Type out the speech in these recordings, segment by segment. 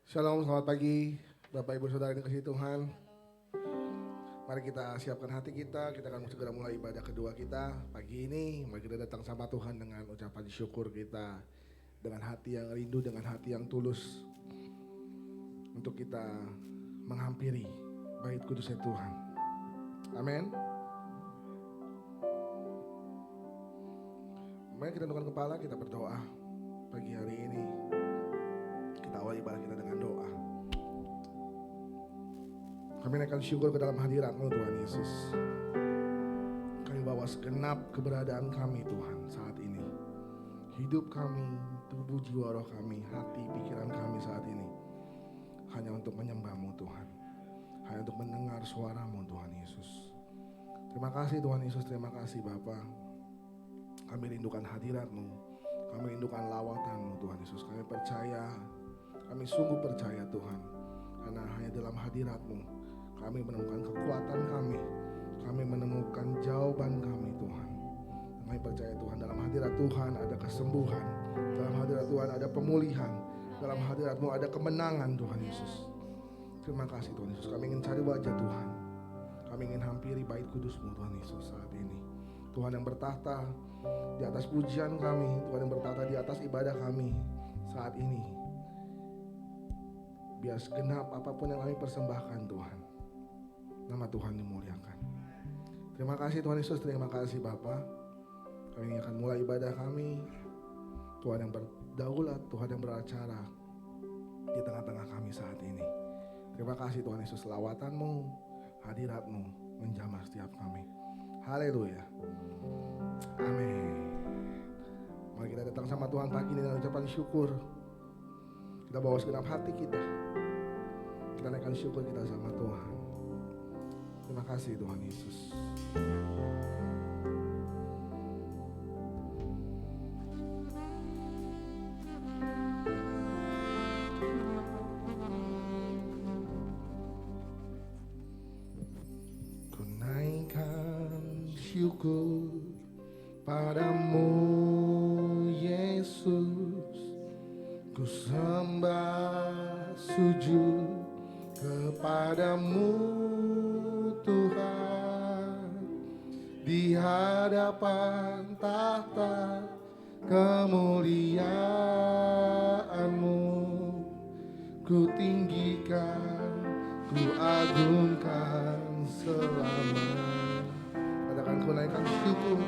Shalom, selamat pagi Bapak Ibu Saudara yang dikasihi Tuhan. Mari kita siapkan hati kita akan segera mulai ibadah kedua kita pagi ini. Mari kita datang sama Tuhan dengan ucapan syukur kita, dengan hati yang rindu, dengan hati yang tulus, untuk kita menghampiri bait kudusnya Tuhan. Amin. Mari kita tundukkan kepala, kita berdoa pagi hari ini. Kita awali ibadah kita dengan doa. Kami naikkan syukur ke dalam hadirat-Mu Tuhan Yesus. Kami bawa segenap keberadaan kami Tuhan saat ini. Hidup kami, tubuh, jiwa, roh kami, hati, pikiran kami saat ini hanya untuk menyembah-Mu Tuhan. Hanya untuk mendengar suara-Mu Tuhan Yesus. Terima kasih Tuhan Yesus, terima kasih Bapa. Kami rindukan hadirat-Mu, kami rindukan lawatan-Mu Tuhan Yesus. Kami percaya, kami sungguh percaya Tuhan, karena hanya dalam hadirat-Mu kami menemukan kekuatan kami menemukan jawaban kami Tuhan. Kami percaya Tuhan, dalam hadirat Tuhan ada kesembuhan, dalam hadirat Tuhan ada pemulihan, dalam hadirat-Mu ada kemenangan Tuhan Yesus. Terima kasih Tuhan Yesus, kami ingin cari wajah Tuhan, kami ingin hampiri bait kudus-Mu Tuhan Yesus saat ini. Tuhan yang bertahta di atas pujian kami, Tuhan yang bertahta di atas ibadah kami saat ini. Biar segenap apapun yang kami persembahkan Tuhan, nama Tuhan dimuliakan. Terima kasih Tuhan Yesus, terima kasih Bapa. Kami akan mulai ibadah kami. Tuhan yang berdaulat, Tuhan yang beracara di tengah-tengah kami saat ini. Terima kasih Tuhan Yesus, lawatan-Mu, hadirat-Mu menjamah setiap kami. Haleluya. Amin. Mari kita datang sama Tuhan pagi ini dengan ucapan syukur. Kita bawa segenap hati kita. Kita naikkan syukur kita sama Tuhan. Terima kasih Tuhan Yesus. Ku naikkan syukur padamu Yesus. Ku sembah sujud kepadamu Tuhan, di hadapan tahta kemuliaan-Mu. Ku tinggikan, ku agungkan selama. Katakan, ku naikkan syukur.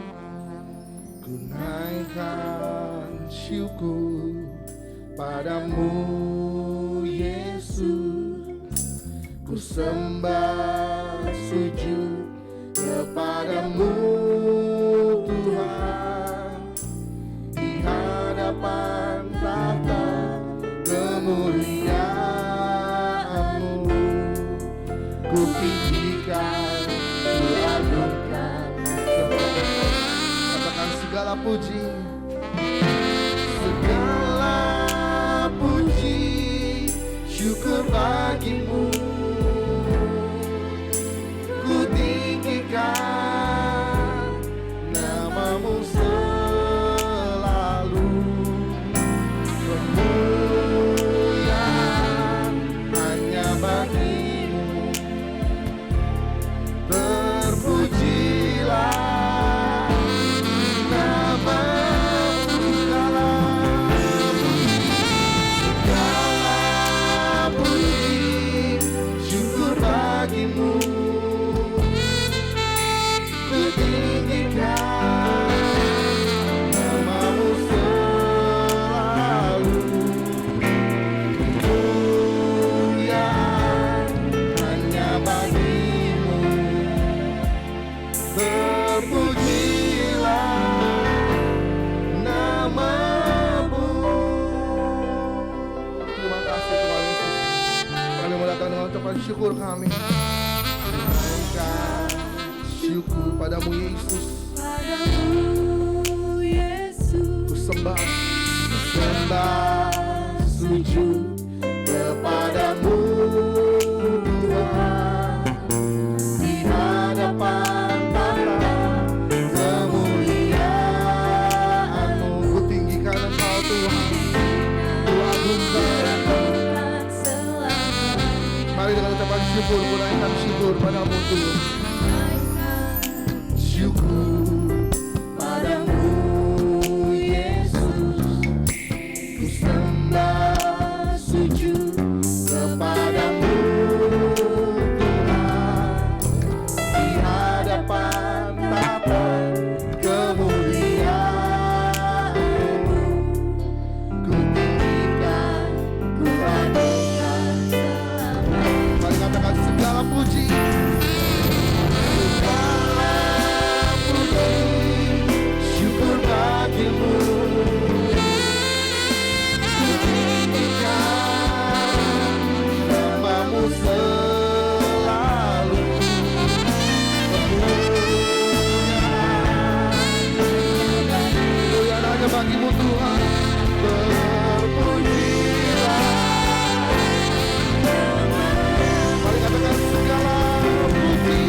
Ku naikkan syukur padamu Yesus. Ku sembah sujud kepadamu Tuhan, di hadapan tahta kemuliaan-Mu. Ku tinggikan, ku agungkan katakan segala puji, segala puji, syukur bagimu. Ku tinggikan nama-Mu selalu. Kemuliaan hanya bagi-Mu. Terpujilah nama-Mu, segala puji, syukur bagi-Mu. Ku tinggikan nama-Mu selalu. Kemuliaan hanya bagi-Mu. Terpujilah nama-Mu. Terima kasih Tuhan Yesus. Kami mau datang dengan ucapan syukur kami. Naikkan syukur padamu Yesus. Ku sembah sujud kepadamu Tuhan, di hadapan tahta kemuliaan-Mu. Ku tinggikan Engkau Tuhan, ku agungkan syukur, ku naikkan syukur padamu Tuhan. Syukur padamu Yesus, ku sembah sujud kepadamu Tuhan, di hadapan tapa kemuliaan-Mu, ku tinggikan, ku anugerahkan selama. Mari katakan segala puji, segala puji, syukur bagimu, ku tinggikan namamu selalu. Kemuliaan hanya bagimu Tuhan, berpujilah. Mari katakan segala puji,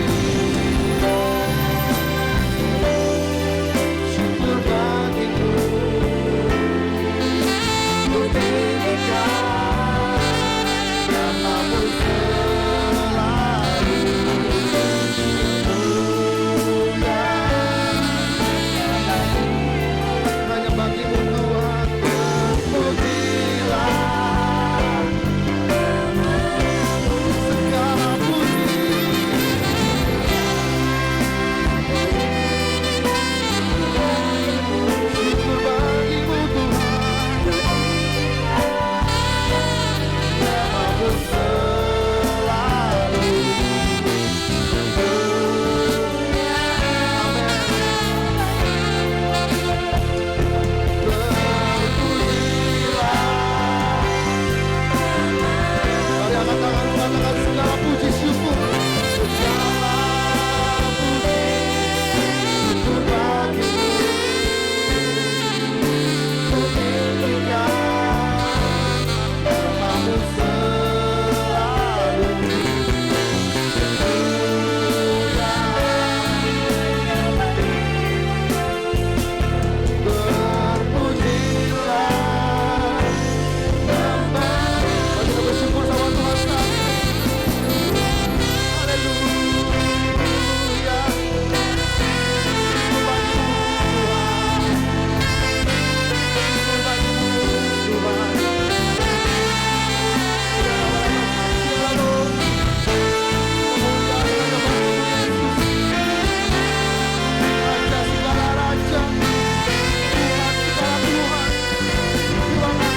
syukur bagimu, ku tinggikan namamu selalu. Hanya bagimu Tuhan, berpujilah. Segala puji, syukur bagimu Tuhan, namamu selalu. Mari angkat tangan, katakan segala puji syukur, segala puji syukur bagimu, ku tinggikan namamu selalu. Berpujilah nama. Mari kita bersyukur sama Tuhan sekali. Haleluya. Syukur bagimu Tuhan, syukur bagimu Tuhan. Raja segala raja, Tuhan segala Tuhan, Tuhan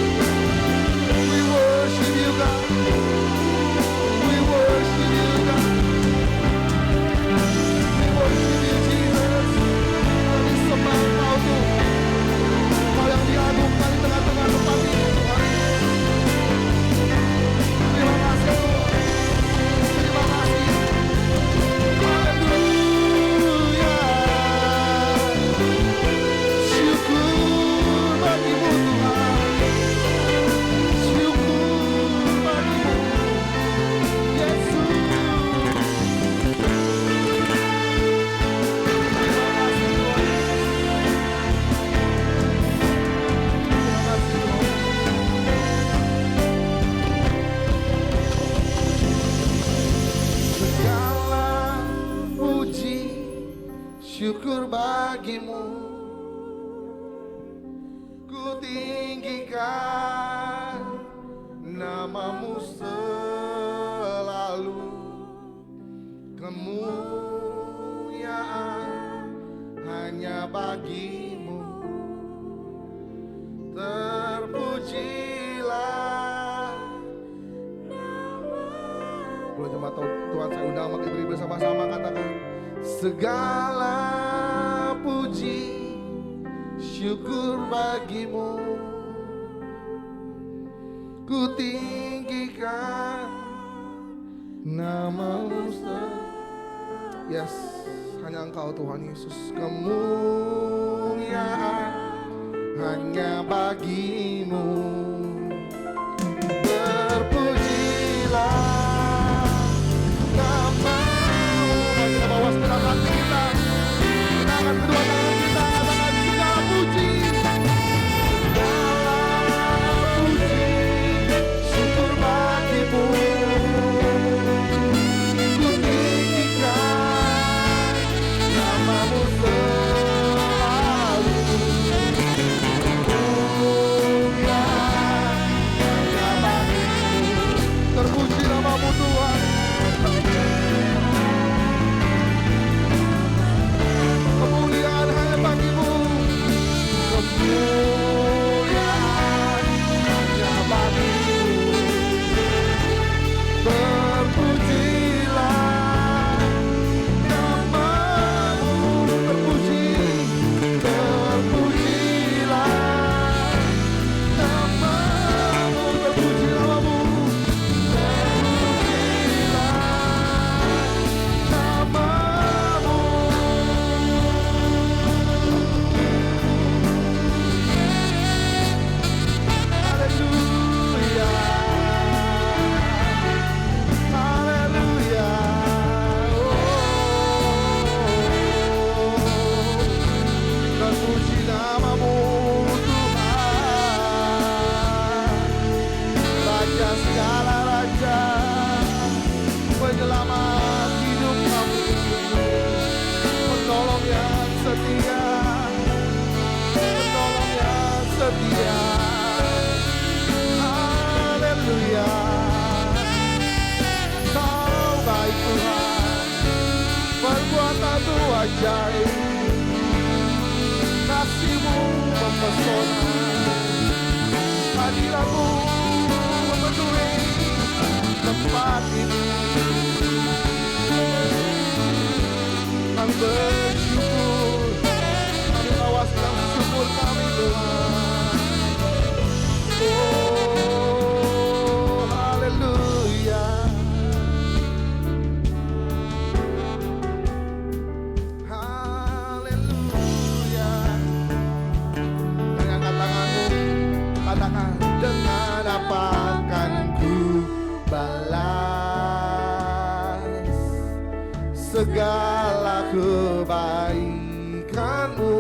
We worship you, God. We worship you, God. We worship you, Jesus. Kami sembah Engkau Tuhan, Engkau yang diagungkan di tengah-tengah tempat ini Tuhan. Terima kasih Tuhan. Terima kasih. Haleluya. Syukur bagimu Tuhan, syukur bagimu Yesus. Terima kasih Tuhan. Terima kasih Tuhan. Segala puji syukur bagimu, ku tinggikan namamu selalu. Kemuliaan hanya bagimu, terpujilah. Boleh jemaat Tuhan saya undang, mari beri bersama-sama, katakan segala puji syukur bagimu, ku tinggikan namamu selalu. Yes, hanya Engkau Tuhan Yesus. Kemuliaan hanya bagimu, terpujilah namamu. Mari kita bawa segenap hati kita, kita akan Dia. Haleluya. Kau baik Tuhan, perbuatanmu ajaib, kasih-Mu mempesona, hadirat-Mu memenuhi tempat ini. Kami bersyukur, kami bawaskan syukur kami Tuhan. Oh, haleluya. Haleluya. Dengan tanganmu, katakan, dengan apa akan ku balas segala kebaikan-Mu.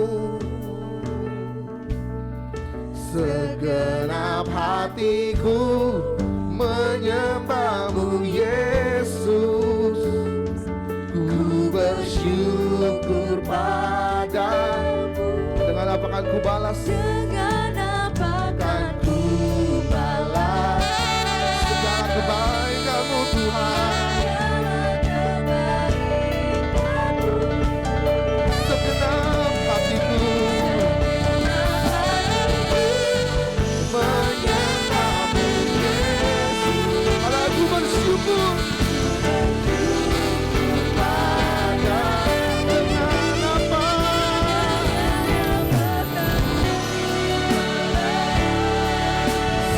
Segenap hatiku menyembah-Mu Yesus. Ku bersyukur padamu. Dengan apa akan ku balas? Dengan apa akan ku balas segala kebaikan-Mu Tuhan. Segenap hatiku menyembah-Mu Yesus. Karena aku bersyukur pada dengan apa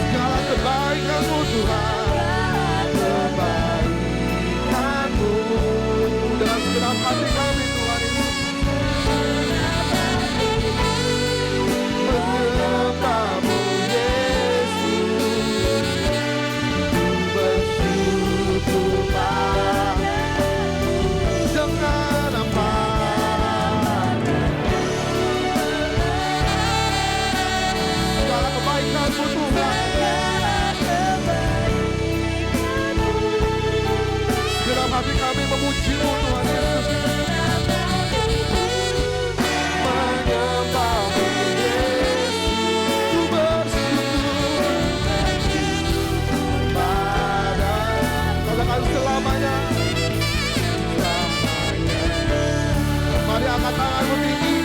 segala kebaikan-Mu Tuhan, kebaikan-Mu. Dengan segenap hati kami Tuhan Yesus menyembah-Mu Yesus. Ku bersyukur padamu. Dengan apa segala kebaikan-Mu Tuhan. Segenap hati kami memuji-Mu Tuhan Yesus. Menyembah-Mu Yesus. Ku bersyukur padamu. Katakan selamanya. Selamanya. Mari angkat tanganmu tinggi.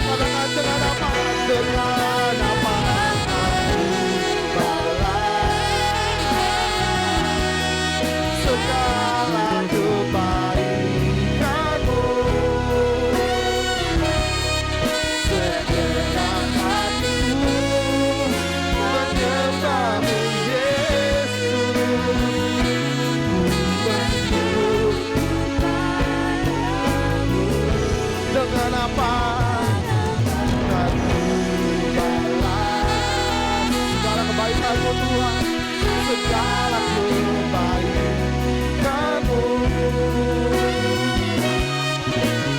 Katakan dengan apa? Dengan apa aku balas segala kebaikan-Mu. Segenap hatiku menyembah-Mu Yesus. Ku bersyukur padamu. Dengan apa akan ku balas segala kebaikan-Mu Tuhan. Segala kebaikan-Mu.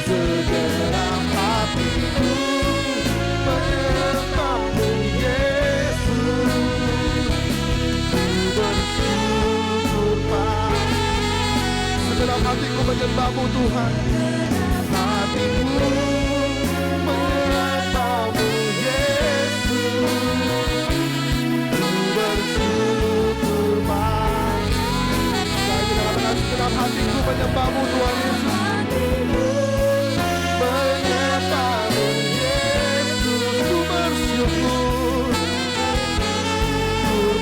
Segenap hatiku menyembah-Mu Yesus. Ku bersyukur padamu. Segenap hatiku menyembah-Mu Tuhan. Hatiku menyembah-Mu Yesus. Ku bersyukur padamu. Segenap hatiku menyembah-Mu Tuhan Yesus. Menyembah-Mu Yesus. Ku bersyukur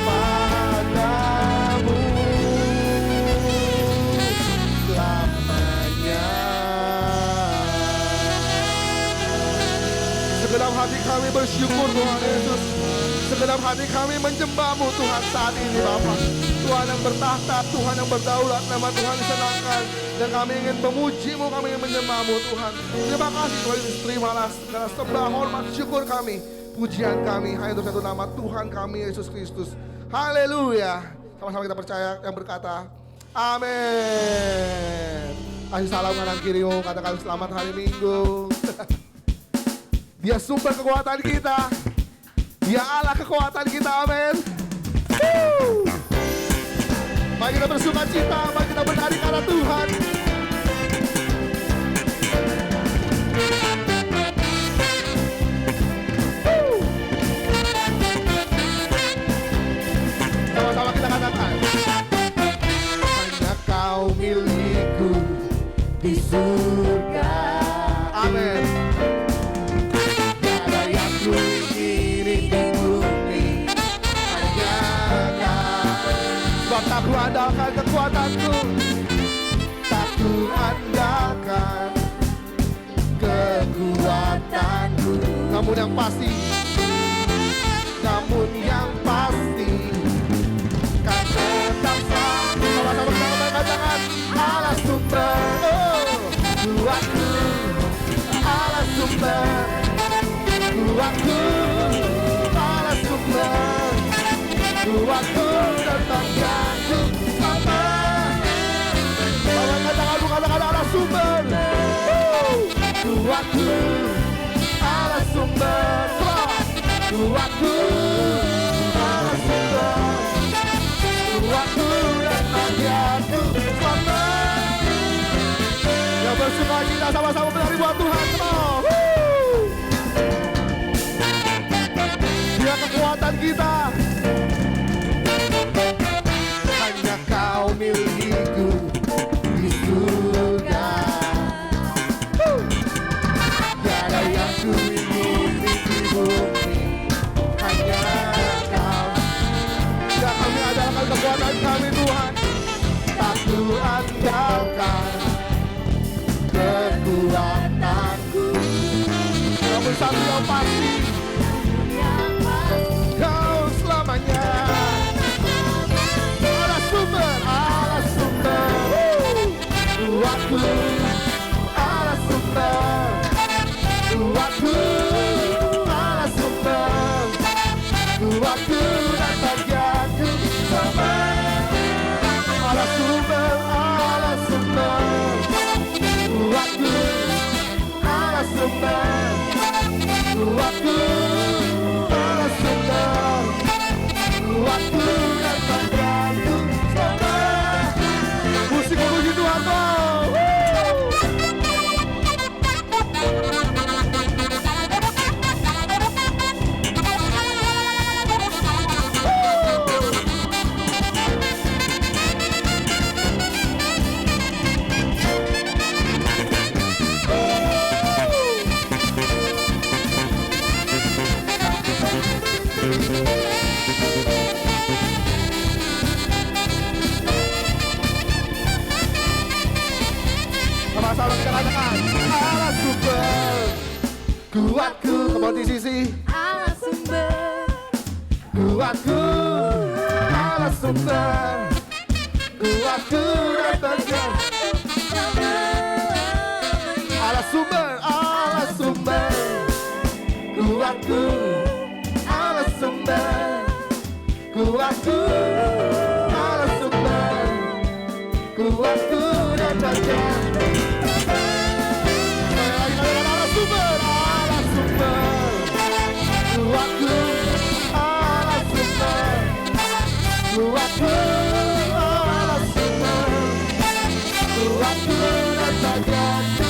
padamu selamanya. Segenap hati kami bersyukur Tuhan Yesus. Segenap hati kami menyembah-Mu Tuhan saat ini Bapa. Tuhan yang bertahta, Tuhan yang berdaulat, nama Tuhan disenangkan. Dan kami ingin memuji-Mu, kami ingin menyembah-Mu Tuhan. Terima kasih Tuhan Yesus, terimalah segala sembah, hormat, syukur kami. Pujian kami hanya untuk satu nama Tuhan kami Yesus Kristus. Haleluya. Sama-sama kita percaya yang berkata amin. Kasih salam kanan kirimu, katakan selamat hari Minggu. Dia sumber kekuatan kita. Dia Allah kekuatan kita, amin. Mari kita bersuka cita, mari kita bernari karena Tuhan. andalkan kekuatanku, tak ku andalkan kekuatanku. Namun yang pasti kan tetap selalu. Sama-sama katakan Allah sumber, kuatku, Allah sumber, kuatku, Allah sumber, kuatku dan banggaku sama. Katakan Allah sumber, kuatku, Allah sumber, kuatku, Allah sumber, kuatku dan banggaku sama. Yang bersuka cita sama-sama menari buat Tuhan, come on. Dia kekuatan kita, hanya Kau milikiku di surga. Tiada yang ku ingini di bumi, hanya Kau. Dan kami adalah kekuatan kami Tuhan, tak ku andalkan kekuatanku. Namun satu yang pasti, Kau selamanya. Allah sumber, Allah sumber, kuatku, Allah sumber, kuatku, Allah sumber, kuatku dan bagianku sama. Allah sumber, Allah sumber, kuatku, Allah sumber, kuatku, Allah sumber, kuatku dan bagianku sama. Musik memuji Tuhan, sama-sama kita katakan Allah sumber, kuatku. Kembali di sisi Allah sumber, kuatku, Allah sumber, kuatku dan bagian. Allah sumber, Allah sumber, kuatku, Allah sumber, kuatku, Allah sumber, kuatku dan bagian. Allah sumber, Allah sumber, kuatku, Allah sumber, kuatku, Allah sumber, kuatku dan bagianku.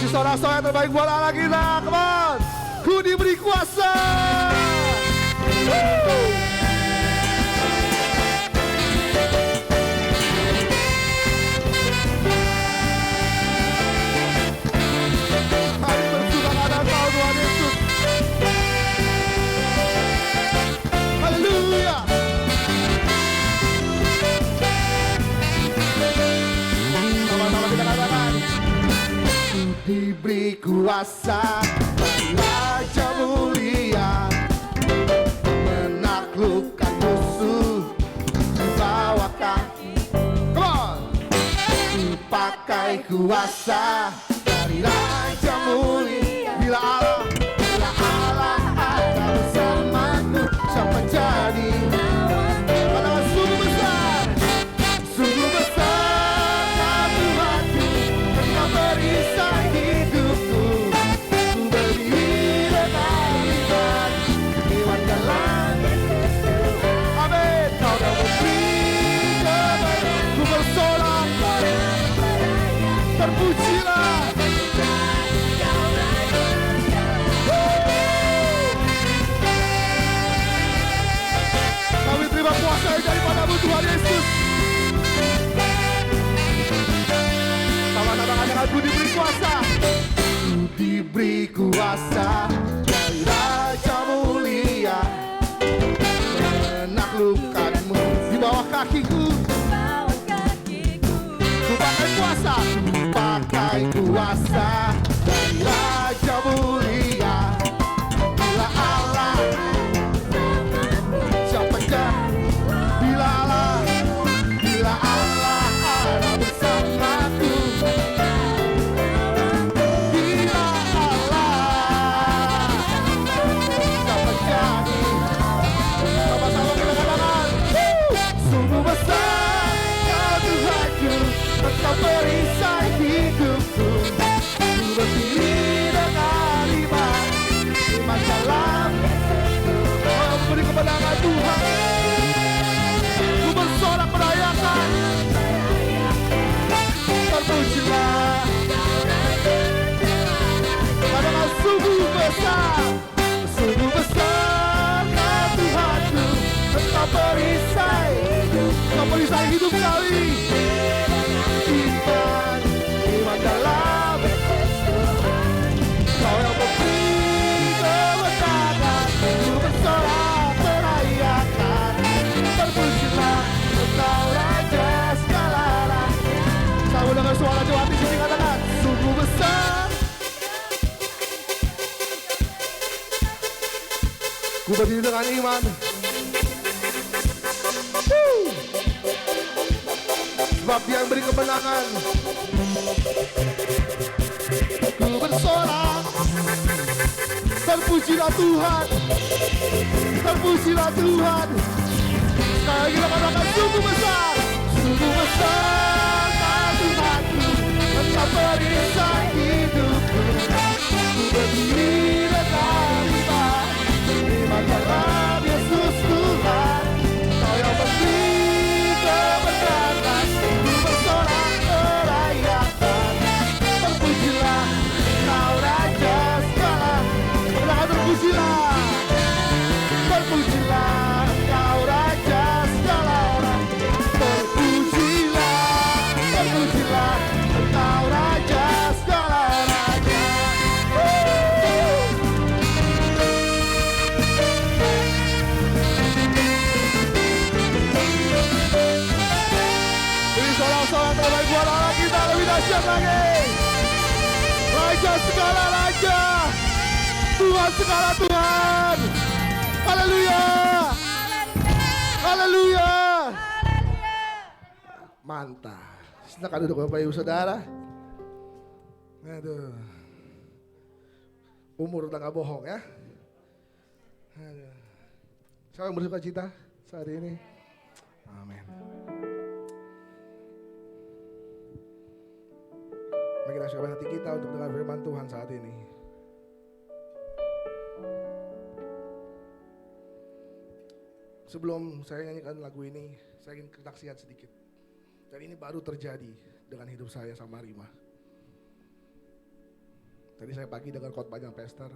Sorak-sorai terbaik buat Allah kita, come on. Ku diberi kuasa. Kami bersuka pada Kau Tuhan Yesus. Haleluya. Sama-sama kita katakan, diberi kuasa dari Raja mulia, menaklukkan musuh di bawah kaki. Come on. Dipakai kuasa dari Raja mulia. Bila Allah ada bersamaku, siapa jadi lawan? Katakan sungguh besar, sungguh besar Tuhanku, Engkau perisai hidupku. Ku berdiri dengan iman, iman dalam Yesus. Amin. Kau dah memberi kepadaku, ku bersorak, terpujilah. Beri kuasa dari Raja Mulia, menaklukkanmu di bawah kakiku. Ku pakai kuasa, ku pakai kuasa dari Raja Mulia. Bila Allah siapa jah? Bila Allah ada bersamaku. Bila Allah siapa jadi? Sama-sama kita katakan, sungguh besar ya Tuhanku, Engkau perisai hidupku. Ku berdiri dengan iman dalam. Oh, beri kemenangan Tuhan. Ku bersorak merayakan. Terpujilah. Katakan sungguh besar ya Tuhanku, Engkau perisai hidup kami. Iman dalam Kau yang memberi kemenangan. Ku bersorak merayakan. Terpujilah Engkau Raja segala raja. Sama dengan suara Jawa di sini katakan, sungguh besar. Ku berdiri dengan iman. Sebab Dia yang beri kemenangan. Ku bersorak. Terpujilah Tuhan. Terpujilah Tuhan. Sekali lagi kita katakan, sungguh besar ya Tuhanku, Engkau perisai hidupku. Ku berdiri dengan iman dalam Yesus Tuhan. Kau yang memberi kemenangan. Ku bersorak merayakan. Terpujilah Kau Raja segala. Terpujilah. Terpujilah Kau Raja segala orang. Terpujilah Kau Raja segala raja. Ini sorak-sorak terbaik buat Allah kita lebih dahsyat lagi. Raja segala raja, Tuhan segala Tuhan. Haleluya. Haleluya. Mantap. Silakan duduk Bapak Ibu Saudara. Aduh. Umur udah gak bohong ya. Aduh. Siapa yang bersuka cita saat ini? Amin. Mari kita siapkan hati kita untuk dengar firman Tuhan saat ini. Sebelum saya nyanyikan lagu ini, saya ingin kesaksian sedikit. Dan ini baru terjadi dengan hidup saya sama Rima. Tadi saya pagi dengar khotbahnya Pastor.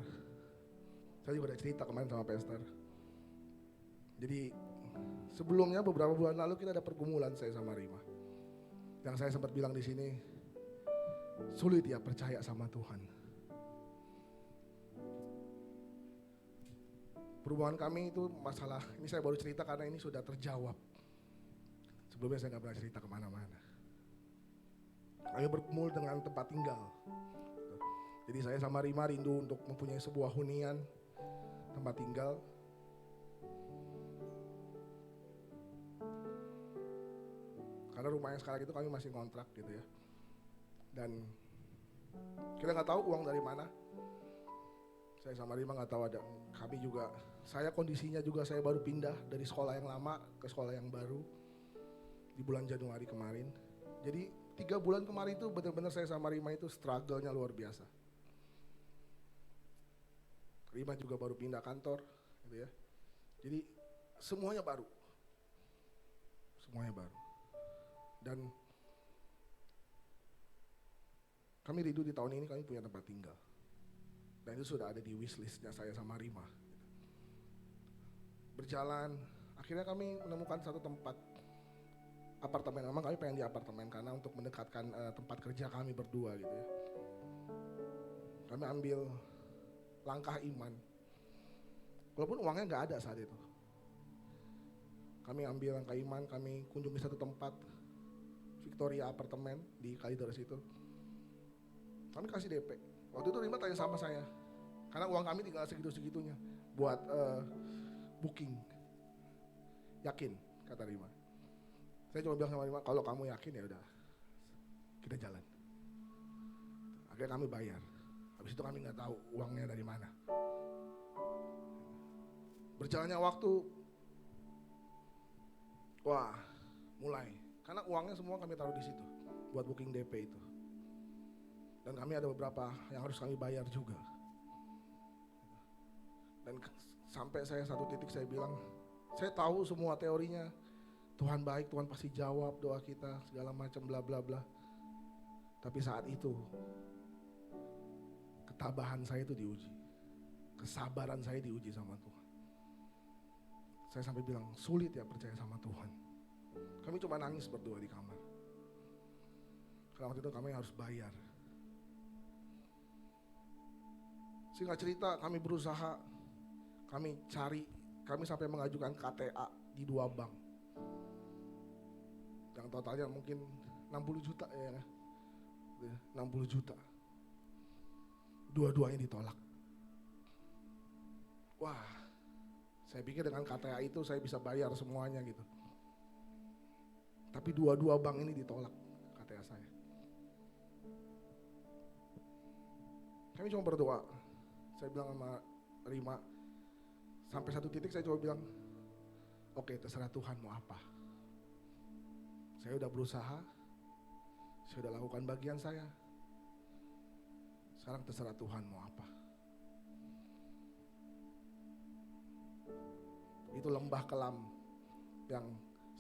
Saya juga ada cerita kemarin sama Pastor. Jadi sebelumnya beberapa bulan lalu kita ada pergumulan saya sama Rima. Yang saya sempat bilang di sini, sulit ya percaya sama Tuhan. Perubahan kami itu masalah, ini saya baru cerita karena ini sudah terjawab. Sebelumnya saya gak pernah cerita kemana-mana. Kami berkumpul dengan tempat tinggal. Jadi saya sama Rima rindu untuk mempunyai sebuah hunian tempat tinggal. Karena rumah yang sekarang itu kami masih kontrak gitu ya. Dan kita gak tahu uang dari mana. Saya sama Rima gak tahu ada. Kami juga, saya kondisinya juga saya baru pindah dari sekolah yang lama ke sekolah yang baru di bulan Januari kemarin. Jadi 3 bulan kemarin itu benar-benar saya sama Rima itu struggle-nya luar biasa. Rima juga baru pindah kantor gitu ya. Jadi semuanya baru. Semuanya baru. Dan kami rindu di tahun ini kami punya tempat tinggal. Dan itu sudah ada di wishlistnya saya sama Rima. Berjalan, akhirnya kami menemukan satu tempat apartemen. Memang kami pengen di apartemen karena untuk mendekatkan tempat kerja kami berdua gitu ya. kami ambil langkah iman. Walaupun uangnya nggak ada saat itu. Kami ambil langkah iman, kami kunjungi satu tempat, Victoria Apartemen di Kalideres itu. Kami kasih DP. Waktu itu Rima tanya sama saya, karena uang kami tinggal segitu-segitunya buat booking. Yakin, kata Rima. Saya cuma bilang sama Rima, kalau kamu yakin ya udah, kita jalan. Akhirnya kami bayar. Habis itu kami nggak tahu uangnya dari mana. Berjalannya waktu, wah, mulai. Karena uangnya semua kami taruh di situ buat booking DP itu. Dan kami ada beberapa yang harus kami bayar juga. Dan sampai saya satu titik saya bilang, saya tahu semua teorinya. Tuhan baik, Tuhan pasti jawab doa kita, segala macam bla bla bla. Tapi saat itu ketabahan saya itu diuji. Kesabaran saya diuji sama Tuhan. Saya sampai bilang, sulit ya percaya sama Tuhan. Kami cuma nangis berdua di kamar. Karena waktu itu kami harus bayar. Singkat cerita, kami berusaha, kami cari, kami sampai mengajukan KTA di 2 bank. Yang totalnya mungkin 60 juta ya. 60 juta. Dua-duanya ditolak. Wah, saya pikir dengan KTA itu saya bisa bayar semuanya gitu. Tapi 2 bank ini ditolak KTA saya. Kami cuma berdoa. Saya bilang sama Rima, sampai satu titik saya coba bilang, oke, terserah Tuhan mau apa. Saya udah berusaha, saya udah lakukan bagian saya. Sekarang terserah Tuhan mau apa. Itu lembah kelam yang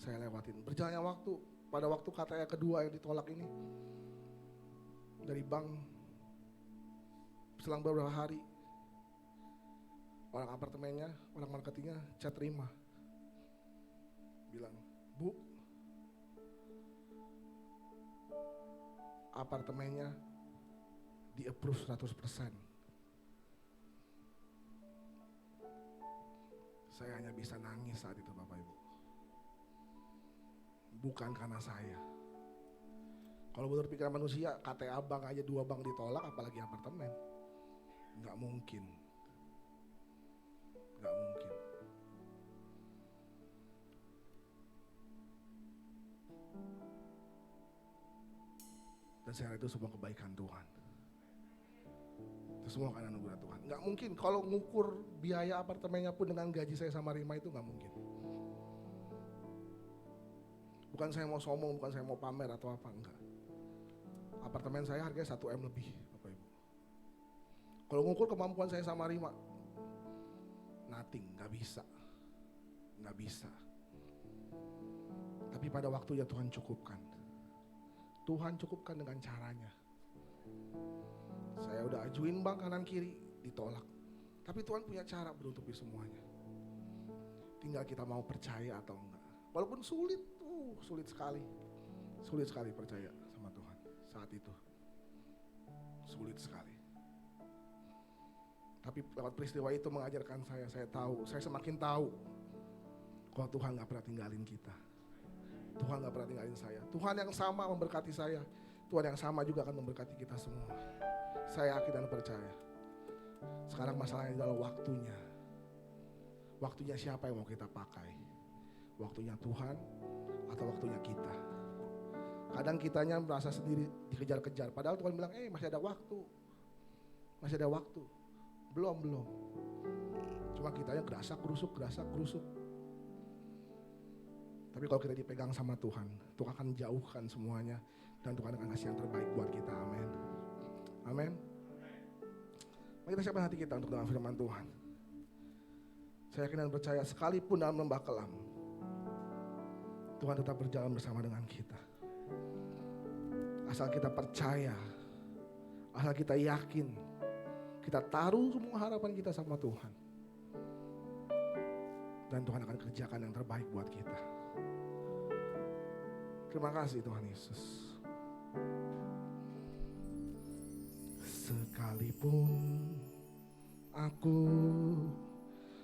saya lewatin. Berjalannya waktu, pada waktu KTA kedua yang ditolak ini, dari bank, selang beberapa hari, orang apartemennya, orang marketingnya chat Rima, bilang, Bu, apartemennya di approve 100%. Saya hanya bisa nangis saat itu Bapak Ibu. Bukan karena saya. Kalau menurut pikiran manusia, KTA bank aja 2 bank ditolak, apalagi apartemen. Nggak mungkin. Nggak mungkin. Dan saya itu semua kebaikan Tuhan. Itu semua karena anugerah Tuhan. Nggak mungkin kalau ngukur biaya apartemennya pun dengan gaji saya sama Rima itu nggak mungkin. Bukan saya mau sombong, bukan saya mau pamer atau apa, enggak. Apartemen saya harganya 1 M lebih, Bapak Ibu. Kalau ngukur kemampuan saya sama Rima, nothing, nggak bisa. Nggak bisa. Tapi pada waktunya Tuhan cukupkan. Tuhan cukupkan dengan caranya. Saya udah ajuin bank kanan kiri, ditolak. Tapi Tuhan punya cara menutupi semuanya. Tinggal kita mau percaya atau enggak. Walaupun sulit, sulit sekali. Sulit sekali percaya sama Tuhan saat itu. Sulit sekali. Tapi lewat peristiwa itu mengajarkan saya tahu, saya semakin tahu kalau Tuhan gak pernah tinggalin kita. Tuhan gak pernah tinggalin saya. Tuhan yang sama memberkati saya. Tuhan yang sama juga akan memberkati kita semua. Saya yakin dan percaya. Sekarang masalahnya adalah waktunya. Waktunya siapa yang mau kita pakai? Waktunya Tuhan atau waktunya kita? Kadang kitanya merasa sendiri dikejar-kejar. Padahal Tuhan bilang, masih ada waktu. Masih ada waktu. Belum. Cuma kitanya gerasak gerusuk. Tapi kalau kita dipegang sama Tuhan, Tuhan akan jauhkan semuanya. Dan Tuhan akan kasih yang terbaik buat kita. Amin. Amin. Mari kita siapkan hati kita untuk dengar firman Tuhan. Saya yakin dan percaya sekalipun dalam lembah kelam, Tuhan tetap berjalan bersama dengan kita. Asal kita percaya, asal kita yakin, kita taruh semua harapan kita sama Tuhan. Dan Tuhan akan kerjakan yang terbaik buat kita. Terima kasih Tuhan Yesus. Sekalipun aku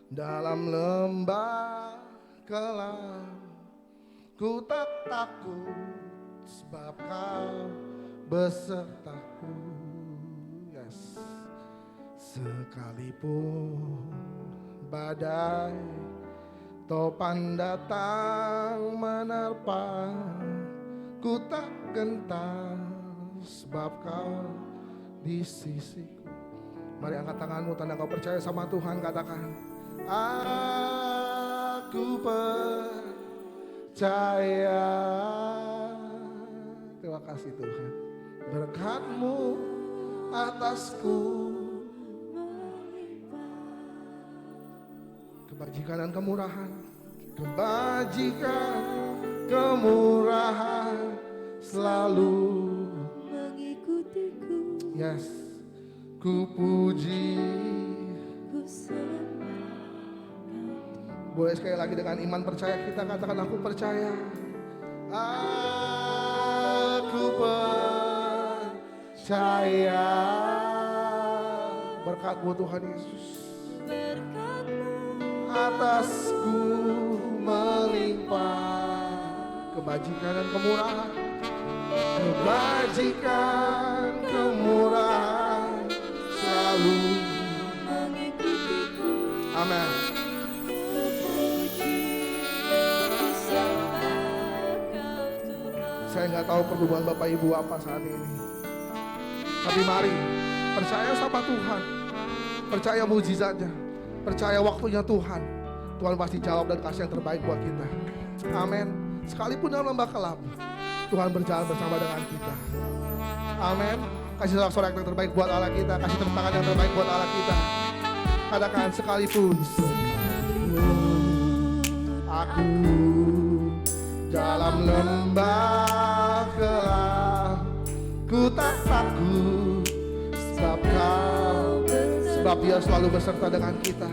dalam lembah kelam, ku tak takut sebab kau besertaku. Yes. Sekalipun badai topan datang menerpa, ku tak gentar sebab kau di sisiku. Mari angkat tanganmu tanda kau percaya sama Tuhan, katakan aku percaya. Terima kasih Tuhan, berkat-Mu atasku, kebajikan dan kemurahan, kebajikan, kemurahan selalu mengikutiku. Yes, ku puji. Boleh sekali lagi dengan iman percaya kita katakan aku percaya. Aku percaya. Berkat-Mu Tuhan Yesus, atasku melimpah, kebajikan dan kemurahan, kebajikan, kemurahan selalu mengikutiku. Amin. Saya nggak tahu pergumulan Bapak Ibu apa saat ini, tapi mari percaya sama Tuhan, percaya mujizatnya, percaya waktunya Tuhan. Tuhan pasti jawab dan kasih yang terbaik buat kita. Amin. Sekalipun dalam lembah kelam, Tuhan berjalan bersama dengan kita. Amin. Kasih sorak-sorak yang terbaik buat Allah kita, kasih tepuk tangan yang terbaik buat Allah kita. Katakan sekalipun aku dalam lembah kelam, ku tak takut sebab Kau, sebab Dia selalu beserta dengan kita.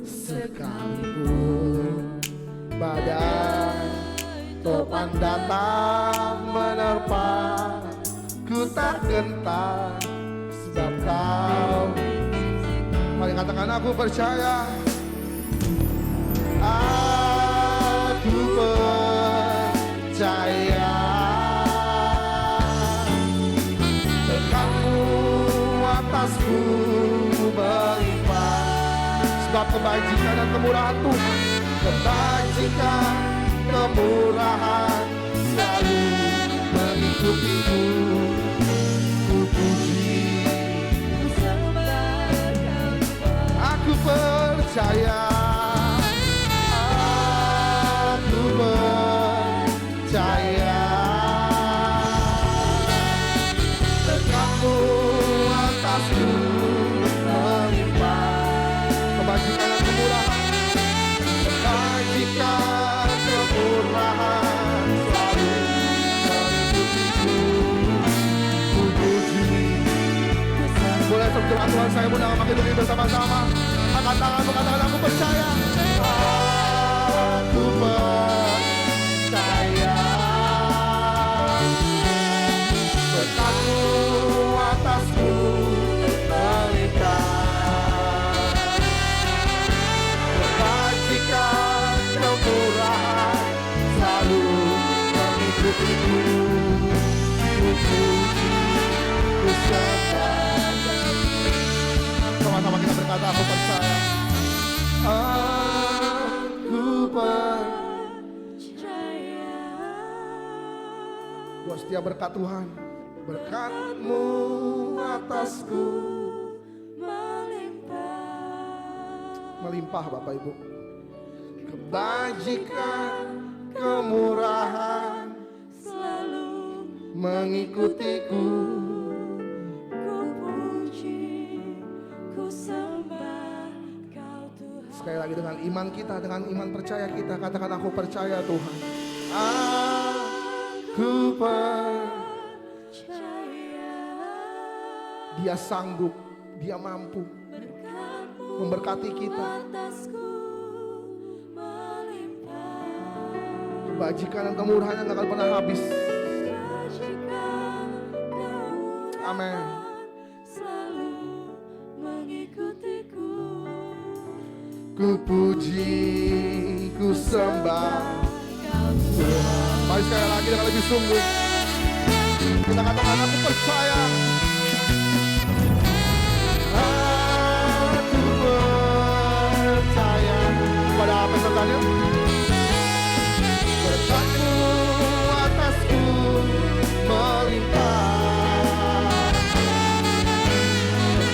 Sekalipun badai topan datang menerpa, ku tak gentar sebab Kau. Mari katakan aku percaya. Aku percaya berkat-Mu atasku melimpah, sebab kebajikan dan kemurahan Tuhan, kebajikan, kemurahan selalu mengikutiku. Ku puji, ku sembah Kau Tuhan. Aku percaya. Percaya berkat-Mu atasku melimpah, kebajikan dan kemurahan, kebajikan, kemurahan selalu mengikutiku. Ku puji. Boleh terjemah Tuhan, saya mau nama makin lebih bersama-sama. Angkat tangan, katakan aku percaya. Aku percaya berkat-Mu atasku melimpah, kebajikan, kemurahan selalu mengikutiku. Ku puji, ku sembah. Sama-sama kita berkata aku percaya. Aku percaya. Buat setiap berkat Tuhan, berkat-Mu atasku melimpah Bapak Ibu, kebajikan, kemurahan selalu mengikutiku. Ku puji, ku sembah Kau Tuhan. Sekali lagi dengan iman kita, dengan iman percaya kita, katakan aku percaya Tuhan. Aku percaya Dia sanggup, Dia mampu memberkati kita. Kebajikan dan kemurahan yang gak akan pernah habis. Amin. Ku puji, ku sembah. Mari sekali lagi dengan lebih sungguh kita katakan, aku percaya. Aku percaya pada apa yang tertanya. Berkatmu atasku melimpah.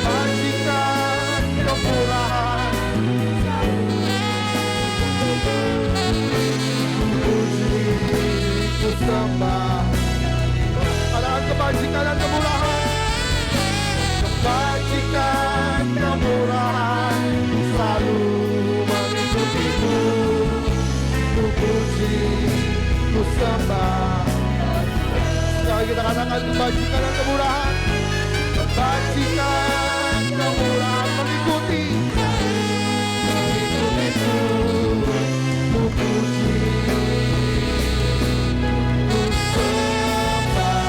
Bagikan kemurahan. Puji, ku sembah. Katakan kebajikan dan kemurahan. Kebajikan kemurahan selalu mengikutiku. Ku puji, ku sembah. Sekali kita katakan kebajikan dan kemurahan. Kebajikan kemurahan mengikuti. Mengikutiku. Ku puji, ku sembah.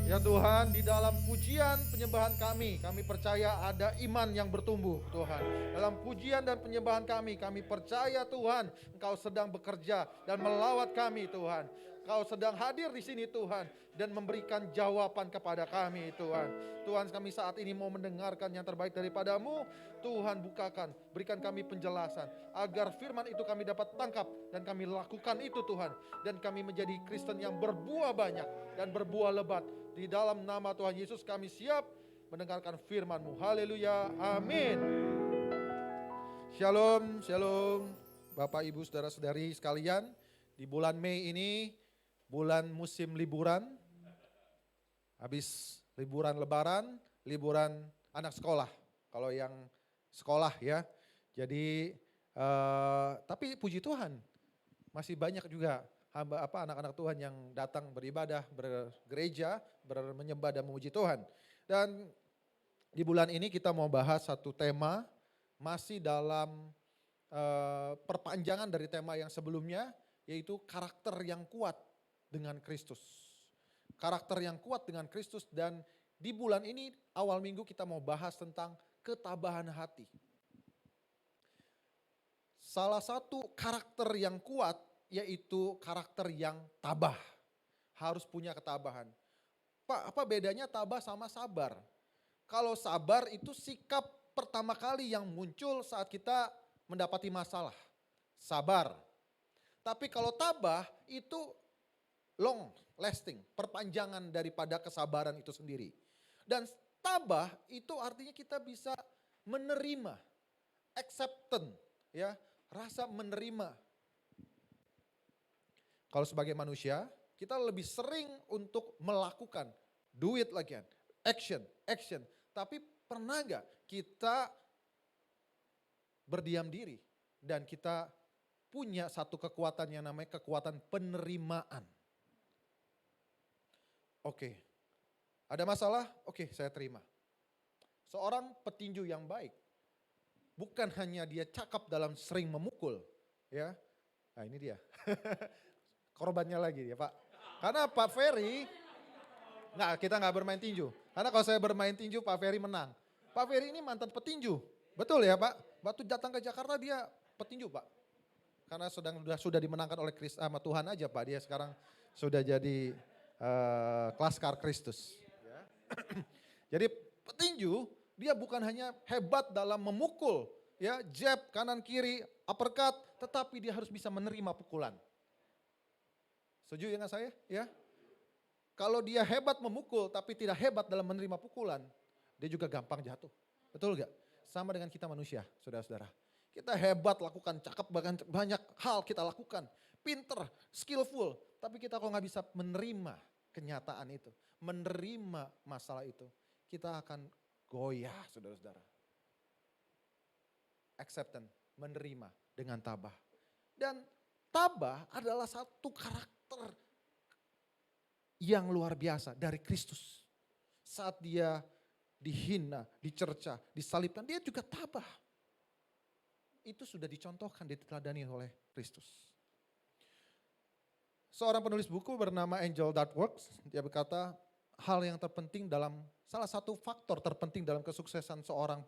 Ya Tuhan, di dalam pujian penyembahan kami percaya ada iman yang bertumbuh Tuhan. Dalam pujian dan penyembahan kami percaya Tuhan, Engkau sedang bekerja dan melawat kami Tuhan. Engkau sedang hadir di sini Tuhan dan memberikan jawaban kepada kami Tuhan. Tuhan, kami saat ini mau mendengarkan yang terbaik daripadamu. Tuhan, bukakan, berikan kami penjelasan agar firman itu kami dapat tangkap dan kami lakukan itu Tuhan. Dan kami menjadi Kristen yang berbuah banyak dan berbuah lebat. Di dalam nama Tuhan Yesus kami siap mendengarkan firman-Mu. Haleluya. Amin. Shalom, shalom. Bapak, Ibu, saudara-saudari sekalian. Di bulan Mei ini, bulan musim liburan. Habis liburan lebaran, liburan anak sekolah. Kalau yang sekolah ya. Jadi, tapi puji Tuhan, masih banyak juga anak-anak Tuhan yang datang beribadah, bergereja, menyembah dan memuji Tuhan. Dan di bulan ini kita mau bahas satu tema masih dalam perpanjangan dari tema yang sebelumnya, yaitu karakter yang kuat dengan Kristus. Karakter yang kuat dengan Kristus, dan di bulan ini awal minggu kita mau bahas tentang ketabahan hati. Salah satu karakter yang kuat yaitu karakter yang tabah. Harus punya ketabahan. Pak, apa bedanya tabah sama sabar? Kalau sabar itu sikap pertama kali yang muncul saat kita mendapati masalah. Sabar. Tapi kalau tabah itu long lasting, perpanjangan daripada kesabaran itu sendiri. Dan tabah itu artinya kita bisa menerima, acceptance, ya, rasa menerima. Kalau sebagai manusia, kita lebih sering untuk melakukan, do it again, action. Tapi pernah gak kita berdiam diri dan kita punya satu kekuatan yang namanya kekuatan penerimaan. Oke, ada masalah? Oke, saya terima. Seorang petinju yang baik, bukan hanya dia cakap dalam sering memukul, ya. Nah ini dia. Korbannya lagi ya Pak. Karena Pak Ferry, kita nggak bermain tinju. Karena kalau saya bermain tinju Pak Ferry menang. Pak Ferry ini mantan petinju, betul ya Pak? Waktu datang ke Jakarta dia petinju Pak. Karena sudah dimenangkan oleh sama Tuhan aja Pak. Dia sekarang sudah jadi Laskar Kristus. Ya. Jadi petinju dia bukan hanya hebat dalam memukul, ya jab kanan kiri, uppercut, tetapi dia harus bisa menerima pukulan. Setuju dengan saya? Ya. Kalau dia hebat memukul tapi tidak hebat dalam menerima pukulan, dia juga gampang jatuh. Betul gak? Sama dengan kita manusia, saudara-saudara. Kita hebat lakukan, cakep, bahkan banyak hal kita lakukan. Pinter, skillful, tapi kita kalau gak bisa menerima kenyataan itu, menerima masalah itu, kita akan goyah, saudara-saudara. Acceptance, menerima dengan tabah. Dan tabah adalah satu karakter yang luar biasa dari Kristus. Saat dia dihina, dicerca, disalibkan, dia juga tabah. Itu sudah dicontohkan, diteladani oleh Kristus. Seorang penulis buku bernama Angel Duckworth, dia berkata hal yang terpenting salah satu faktor terpenting dalam kesuksesan seorang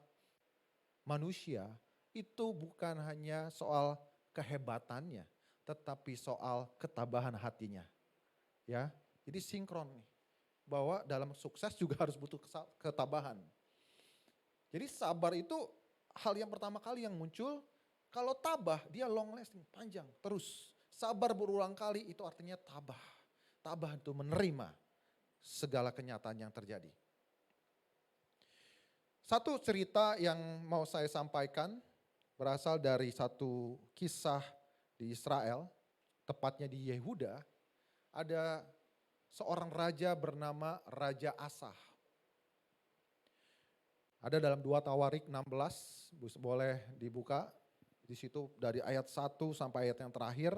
manusia itu bukan hanya soal kehebatannya, tetapi soal ketabahan hatinya. Ya, jadi sinkron nih, bahwa dalam sukses juga harus butuh ketabahan. Jadi sabar itu hal yang pertama kali yang muncul. Kalau tabah dia long lasting, panjang, terus. Sabar berulang kali itu artinya tabah. Tabah itu menerima segala kenyataan yang terjadi. Satu cerita yang mau saya sampaikan berasal dari satu kisah di Israel, tepatnya di Yehuda. Ada seorang raja bernama Raja Asa. Ada dalam 2 Tawarik 16, boleh dibuka. Di situ dari ayat 1 sampai ayat yang terakhir.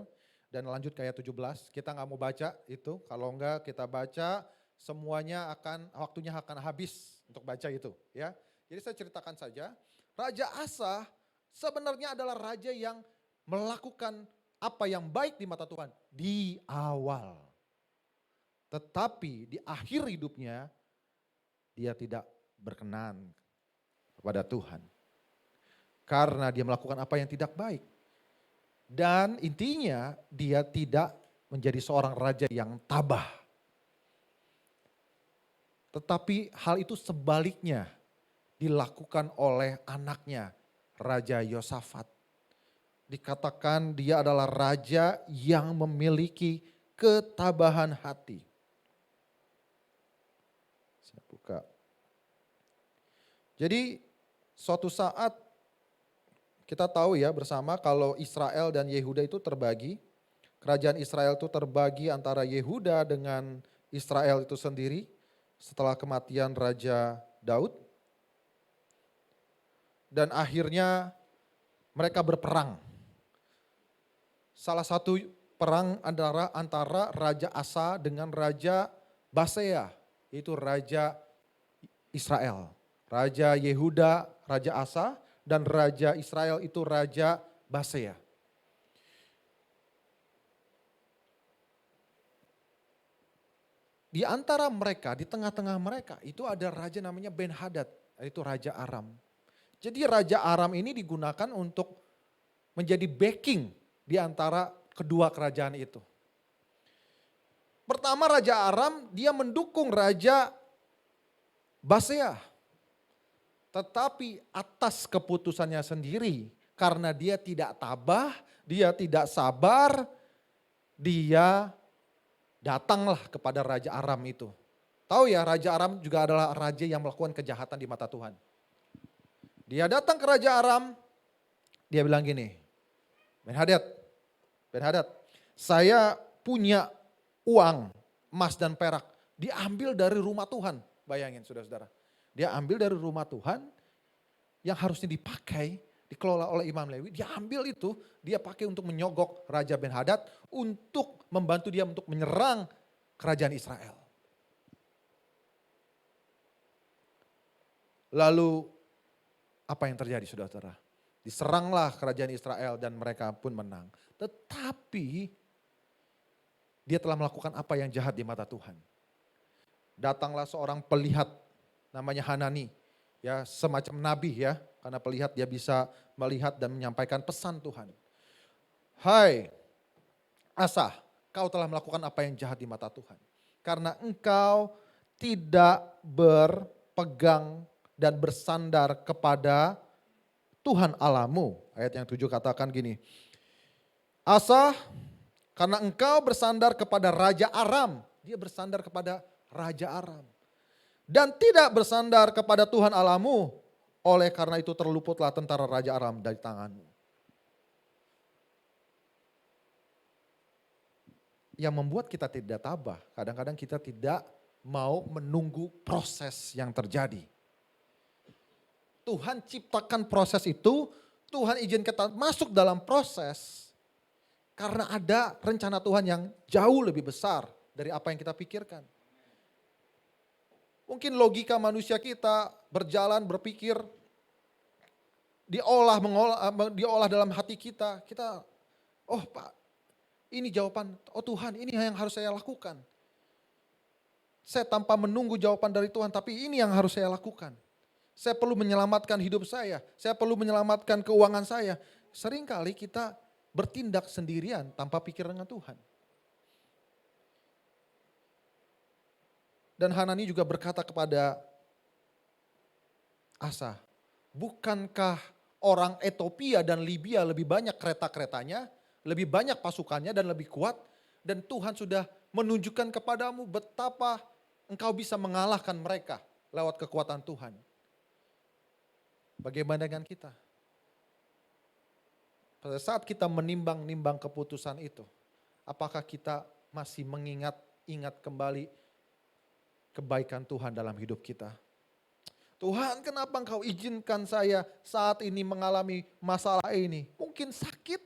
Dan lanjut ke ayat 17, kita nggak mau baca itu, kalau enggak kita baca semuanya waktunya akan habis untuk baca itu ya. Jadi saya ceritakan saja, Raja Asa sebenarnya adalah raja yang melakukan apa yang baik di mata Tuhan di awal. Tetapi di akhir hidupnya dia tidak berkenan kepada Tuhan. Karena dia melakukan apa yang tidak baik. Dan intinya dia tidak menjadi seorang raja yang tabah. Tetapi hal itu sebaliknya dilakukan oleh anaknya, Raja Yosafat. Dikatakan dia adalah raja yang memiliki ketabahan hati. Saya buka. Jadi suatu saat kita tahu ya bersama kalau Israel dan Yehuda itu terbagi. Kerajaan Israel itu terbagi antara Yehuda dengan Israel itu sendiri setelah kematian Raja Daud. Dan akhirnya mereka berperang. Salah satu perang antara Raja Asa dengan Raja Basea, yaitu Raja Israel. Raja Yehuda, Raja Asa, dan Raja Israel itu Raja Basea. Di antara mereka, di tengah-tengah mereka itu ada raja namanya Ben-Hadad, itu Raja Aram. Jadi Raja Aram ini digunakan untuk menjadi backing di antara kedua kerajaan itu. Pertama Raja Aram dia mendukung Raja Basea. Tetapi atas keputusannya sendiri, karena dia tidak tabah, dia tidak sabar, dia datanglah kepada Raja Aram itu. Tahu ya, Raja Aram juga adalah raja yang melakukan kejahatan di mata Tuhan. Dia datang ke Raja Aram, dia bilang gini, Ben-Hadad, saya punya uang, emas dan perak, diambil dari rumah Tuhan. Bayangin saudara-saudara. Dia ambil dari rumah Tuhan yang harusnya dipakai, dikelola oleh Imam Lewi. Dia ambil itu, dia pakai untuk menyogok Raja Ben-Hadad untuk membantu dia untuk menyerang kerajaan Israel. Lalu apa yang terjadi saudara-saudara? Diseranglah kerajaan Israel dan mereka pun menang. Tetapi dia telah melakukan apa yang jahat di mata Tuhan. Datanglah seorang pelihat namanya Hanani, ya semacam nabi ya, karena pelihat dia bisa melihat dan menyampaikan pesan Tuhan. Hai Asa, kau telah melakukan apa yang jahat di mata Tuhan. Karena engkau tidak berpegang dan bersandar kepada Tuhan Allahmu. Ayat yang 7 katakan gini, Asa, karena engkau bersandar kepada Raja Aram, dia bersandar kepada Raja Aram. Dan tidak bersandar kepada Tuhan Allahmu, oleh karena itu terluputlah tentara Raja Aram dari tanganmu. Yang membuat kita tidak tabah, kadang-kadang kita tidak mau menunggu proses yang terjadi. Tuhan ciptakan proses itu, Tuhan izinkan kita masuk dalam proses, karena ada rencana Tuhan yang jauh lebih besar dari apa yang kita pikirkan. Mungkin logika manusia kita berjalan, berpikir, diolah dalam hati kita. Kita, oh Pak, Ini jawaban, oh Tuhan ini yang harus saya lakukan. Saya tanpa menunggu jawaban dari Tuhan, tapi ini yang harus saya lakukan. Saya perlu menyelamatkan hidup saya perlu menyelamatkan keuangan saya. Seringkali kita bertindak sendirian tanpa pikir dengan Tuhan. Dan Hanani juga berkata kepada Asa, bukankah orang Ethiopia dan Libya lebih banyak kereta-keretanya, lebih banyak pasukannya dan lebih kuat, dan Tuhan sudah menunjukkan kepadamu betapa engkau bisa mengalahkan mereka lewat kekuatan Tuhan. Bagaimana dengan kita? Pada saat kita menimbang-nimbang keputusan itu, apakah kita masih ingat kembali kebaikan Tuhan dalam hidup kita? Tuhan, kenapa engkau izinkan saya saat ini mengalami masalah ini? Mungkin sakit,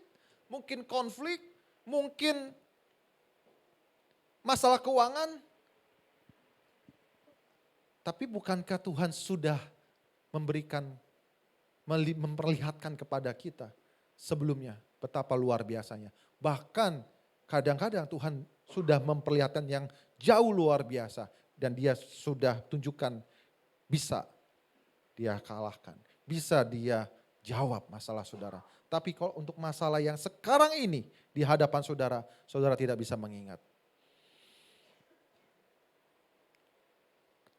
mungkin konflik, mungkin masalah keuangan. Tapi bukankah Tuhan sudah memperlihatkan kepada kita sebelumnya betapa luar biasanya. Bahkan kadang-kadang Tuhan sudah memperlihatkan yang jauh luar biasa. Dan dia sudah tunjukkan bisa dia kalahkan. Bisa dia jawab masalah saudara. Tapi kalau untuk masalah yang sekarang ini di hadapan saudara, saudara tidak bisa mengingat.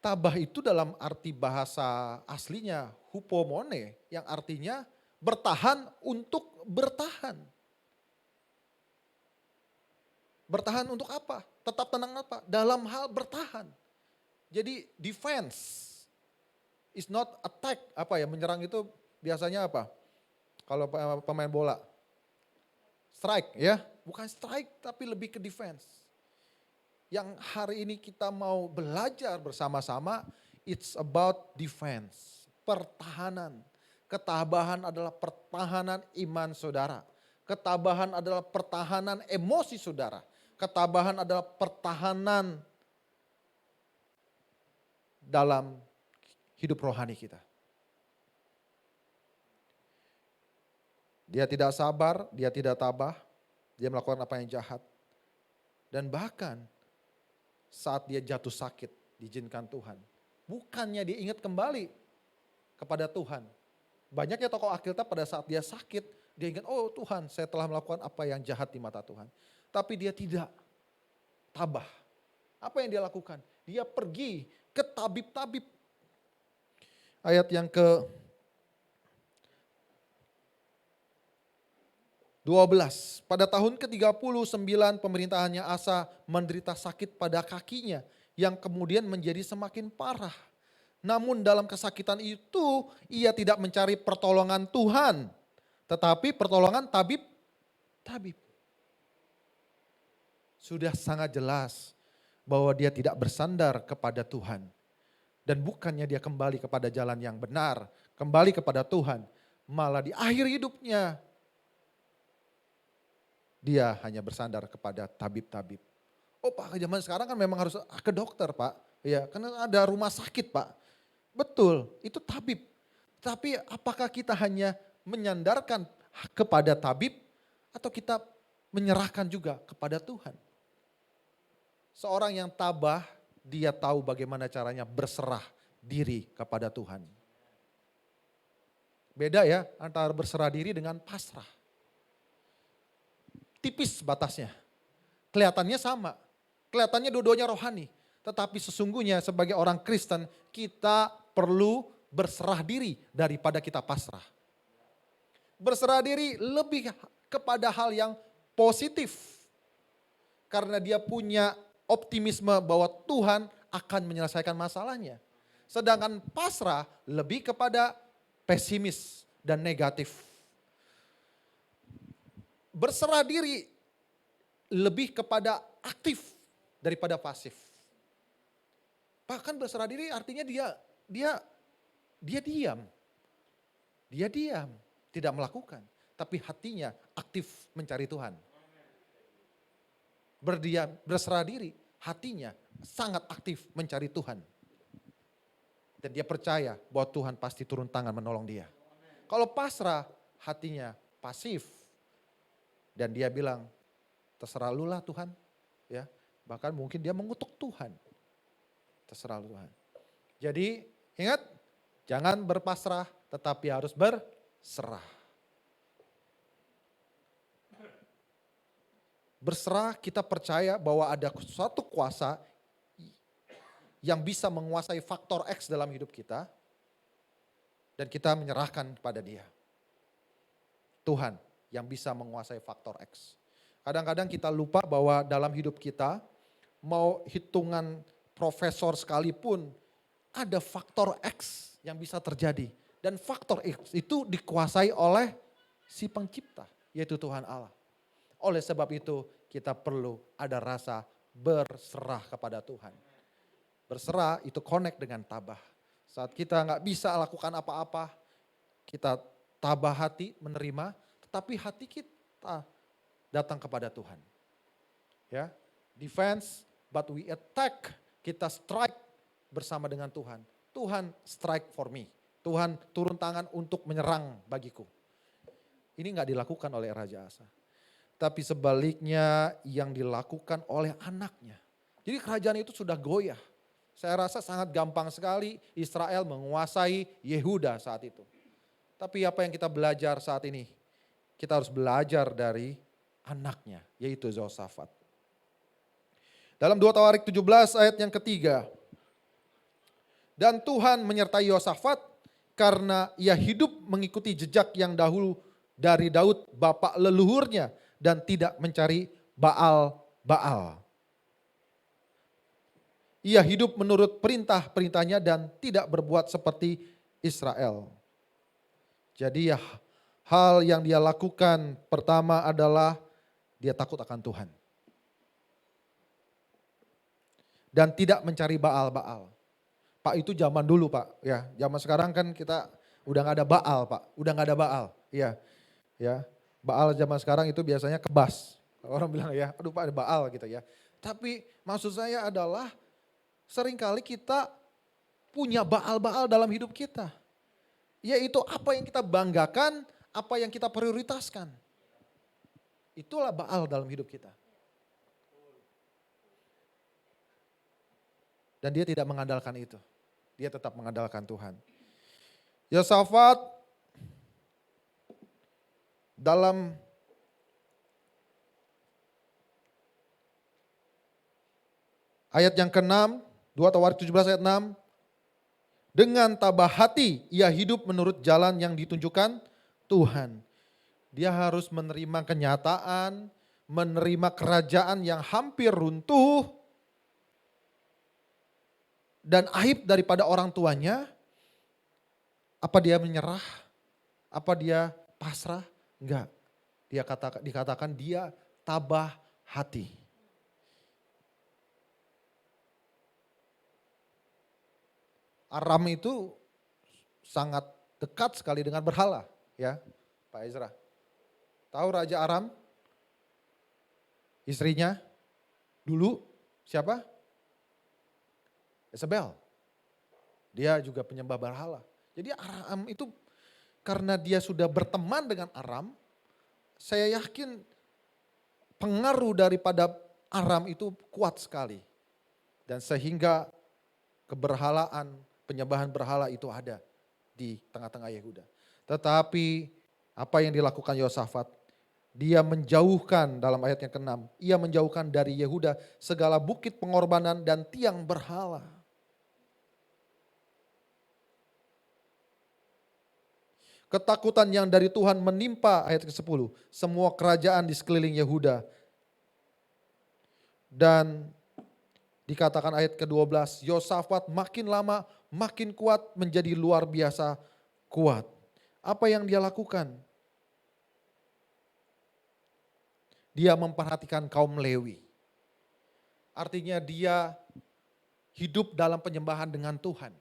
Tabah itu dalam arti bahasa aslinya hupomone, yang artinya bertahan untuk bertahan. Bertahan untuk apa? Tetap tenang apa? Dalam hal bertahan. Jadi defense is not attack. Apa ya, menyerang itu biasanya apa? Kalau pemain bola. Strike ya, bukan strike tapi lebih ke defense. Yang hari ini kita mau belajar bersama-sama, it's about defense, pertahanan. Ketabahan adalah pertahanan iman saudara. Ketabahan adalah pertahanan emosi saudara. Ketabahan adalah pertahanan dalam hidup rohani kita. Dia tidak sabar, dia tidak tabah, dia melakukan apa yang jahat. Dan bahkan saat dia jatuh sakit, diizinkan Tuhan. Bukannya dia ingat kembali kepada Tuhan. Banyaknya tokoh Alkitab pada saat dia sakit, dia ingat, oh Tuhan saya telah melakukan apa yang jahat di mata Tuhan. Tapi dia tidak tabah. Apa yang dia lakukan? Dia pergi ke tabib-tabib. Ayat yang ke 12. Pada tahun ke-39 pemerintahannya Asa menderita sakit pada kakinya yang kemudian menjadi semakin parah. Namun dalam kesakitan itu ia tidak mencari pertolongan Tuhan, tetapi pertolongan tabib. Sudah sangat jelas bahwa dia tidak bersandar kepada Tuhan. Dan bukannya dia kembali kepada jalan yang benar, kembali kepada Tuhan. Malah di akhir hidupnya dia hanya bersandar kepada tabib-tabib. Oh Pak, zaman sekarang kan memang harus ke dokter Pak. Ya, karena ada rumah sakit Pak. Betul, itu tabib. Tapi apakah kita hanya menyandarkan kepada tabib atau kita menyerahkan juga kepada Tuhan? Seorang yang tabah, dia tahu bagaimana caranya berserah diri kepada Tuhan. Beda ya antara berserah diri dengan pasrah. Tipis batasnya. Kelihatannya sama. Kelihatannya dua-duanya rohani. Tetapi sesungguhnya sebagai orang Kristen kita perlu berserah diri daripada kita pasrah. Berserah diri lebih kepada hal yang positif. Karena dia punya optimisme bahwa Tuhan akan menyelesaikan masalahnya. Sedangkan pasrah lebih kepada pesimis dan negatif. Berserah diri lebih kepada aktif daripada pasif. Bahkan berserah diri artinya dia diam. Dia diam, tidak melakukan, tapi hatinya aktif mencari Tuhan. Berserah diri, hatinya sangat aktif mencari Tuhan. Dan dia percaya bahwa Tuhan pasti turun tangan menolong dia. Kalau pasrah, hatinya pasif. Dan dia bilang, terserah lu lah Tuhan. Ya, bahkan mungkin dia mengutuk Tuhan. Terserah lu Tuhan. Jadi ingat, jangan berpasrah tetapi harus berserah. Berserah, kita percaya bahwa ada suatu kuasa yang bisa menguasai faktor X dalam hidup kita. Dan kita menyerahkan kepada dia. Tuhan yang bisa menguasai faktor X. Kadang-kadang kita lupa bahwa dalam hidup kita, mau hitungan profesor sekalipun, ada faktor X yang bisa terjadi. Dan faktor X itu dikuasai oleh si pencipta, yaitu Tuhan Allah. Oleh sebab itu kita perlu ada rasa berserah kepada Tuhan. Berserah itu connect dengan tabah. Saat kita nggak bisa lakukan apa-apa, kita tabah hati menerima, tetapi hati kita datang kepada Tuhan. Ya, defense but we attack, kita strike bersama dengan Tuhan. Tuhan strike for me. Tuhan turun tangan untuk menyerang bagiku. Ini nggak dilakukan oleh Raja Asa. Tapi sebaliknya yang dilakukan oleh anaknya. Jadi kerajaan itu sudah goyah. Saya rasa sangat gampang sekali Israel menguasai Yehuda saat itu. Tapi apa yang kita belajar saat ini? Kita harus belajar dari anaknya, yaitu Yosafat. Dalam 2 Tawarik 17 ayat yang ketiga. Dan Tuhan menyertai Yosafat karena ia hidup mengikuti jejak yang dahulu dari Daud bapak leluhurnya dan tidak mencari Baal-Baal. Ia hidup menurut perintah-perintahnya dan tidak berbuat seperti Israel. Jadi hal yang dia lakukan pertama adalah dia takut akan Tuhan. Dan tidak mencari Baal-Baal. Pak, itu zaman dulu Pak, ya. Zaman sekarang kan kita udah gak ada Baal Pak, udah gak ada Baal. Iya, ya. Baal zaman sekarang itu biasanya kebas. Orang bilang ya, aduh Pak ada Baal gitu ya. Tapi maksud saya adalah seringkali kita punya Baal-Baal dalam hidup kita. Yaitu apa yang kita banggakan, apa yang kita prioritaskan. Itulah Baal dalam hidup kita. Dan dia tidak mengandalkan itu. Dia tetap mengandalkan Tuhan. Yosafat dalam ayat yang ke-6, 2 Tawarik 17 ayat 6. Dengan tabah hati ia hidup menurut jalan yang ditunjukkan Tuhan. Dia harus menerima kenyataan, menerima kerajaan yang hampir runtuh. Dan aib daripada orang tuanya. Apa dia menyerah? Apa dia pasrah? Enggak. Dikatakan dia tabah hati. Aram itu sangat dekat sekali dengan berhala, ya, Pak Ezra. Tahu Raja Aram? Istrinya dulu siapa? Jezebel. Dia juga penyembah berhala. Jadi Aram itu karena dia sudah berteman dengan Aram, saya yakin pengaruh daripada Aram itu kuat sekali. Dan sehingga keberhalaan, penyembahan berhala itu ada di tengah-tengah Yehuda. Tetapi apa yang dilakukan Yosafat? Dia menjauhkan dalam ayat yang ke-6. Ia menjauhkan dari Yehuda segala bukit pengorbanan dan tiang berhala. Ketakutan yang dari Tuhan menimpa ayat ke-10. Semua kerajaan di sekeliling Yehuda. Dan dikatakan ayat ke-12. Yosafat makin lama makin kuat menjadi luar biasa kuat. Apa yang dia lakukan? Dia memperhatikan kaum Lewi. Artinya dia hidup dalam penyembahan dengan Tuhan.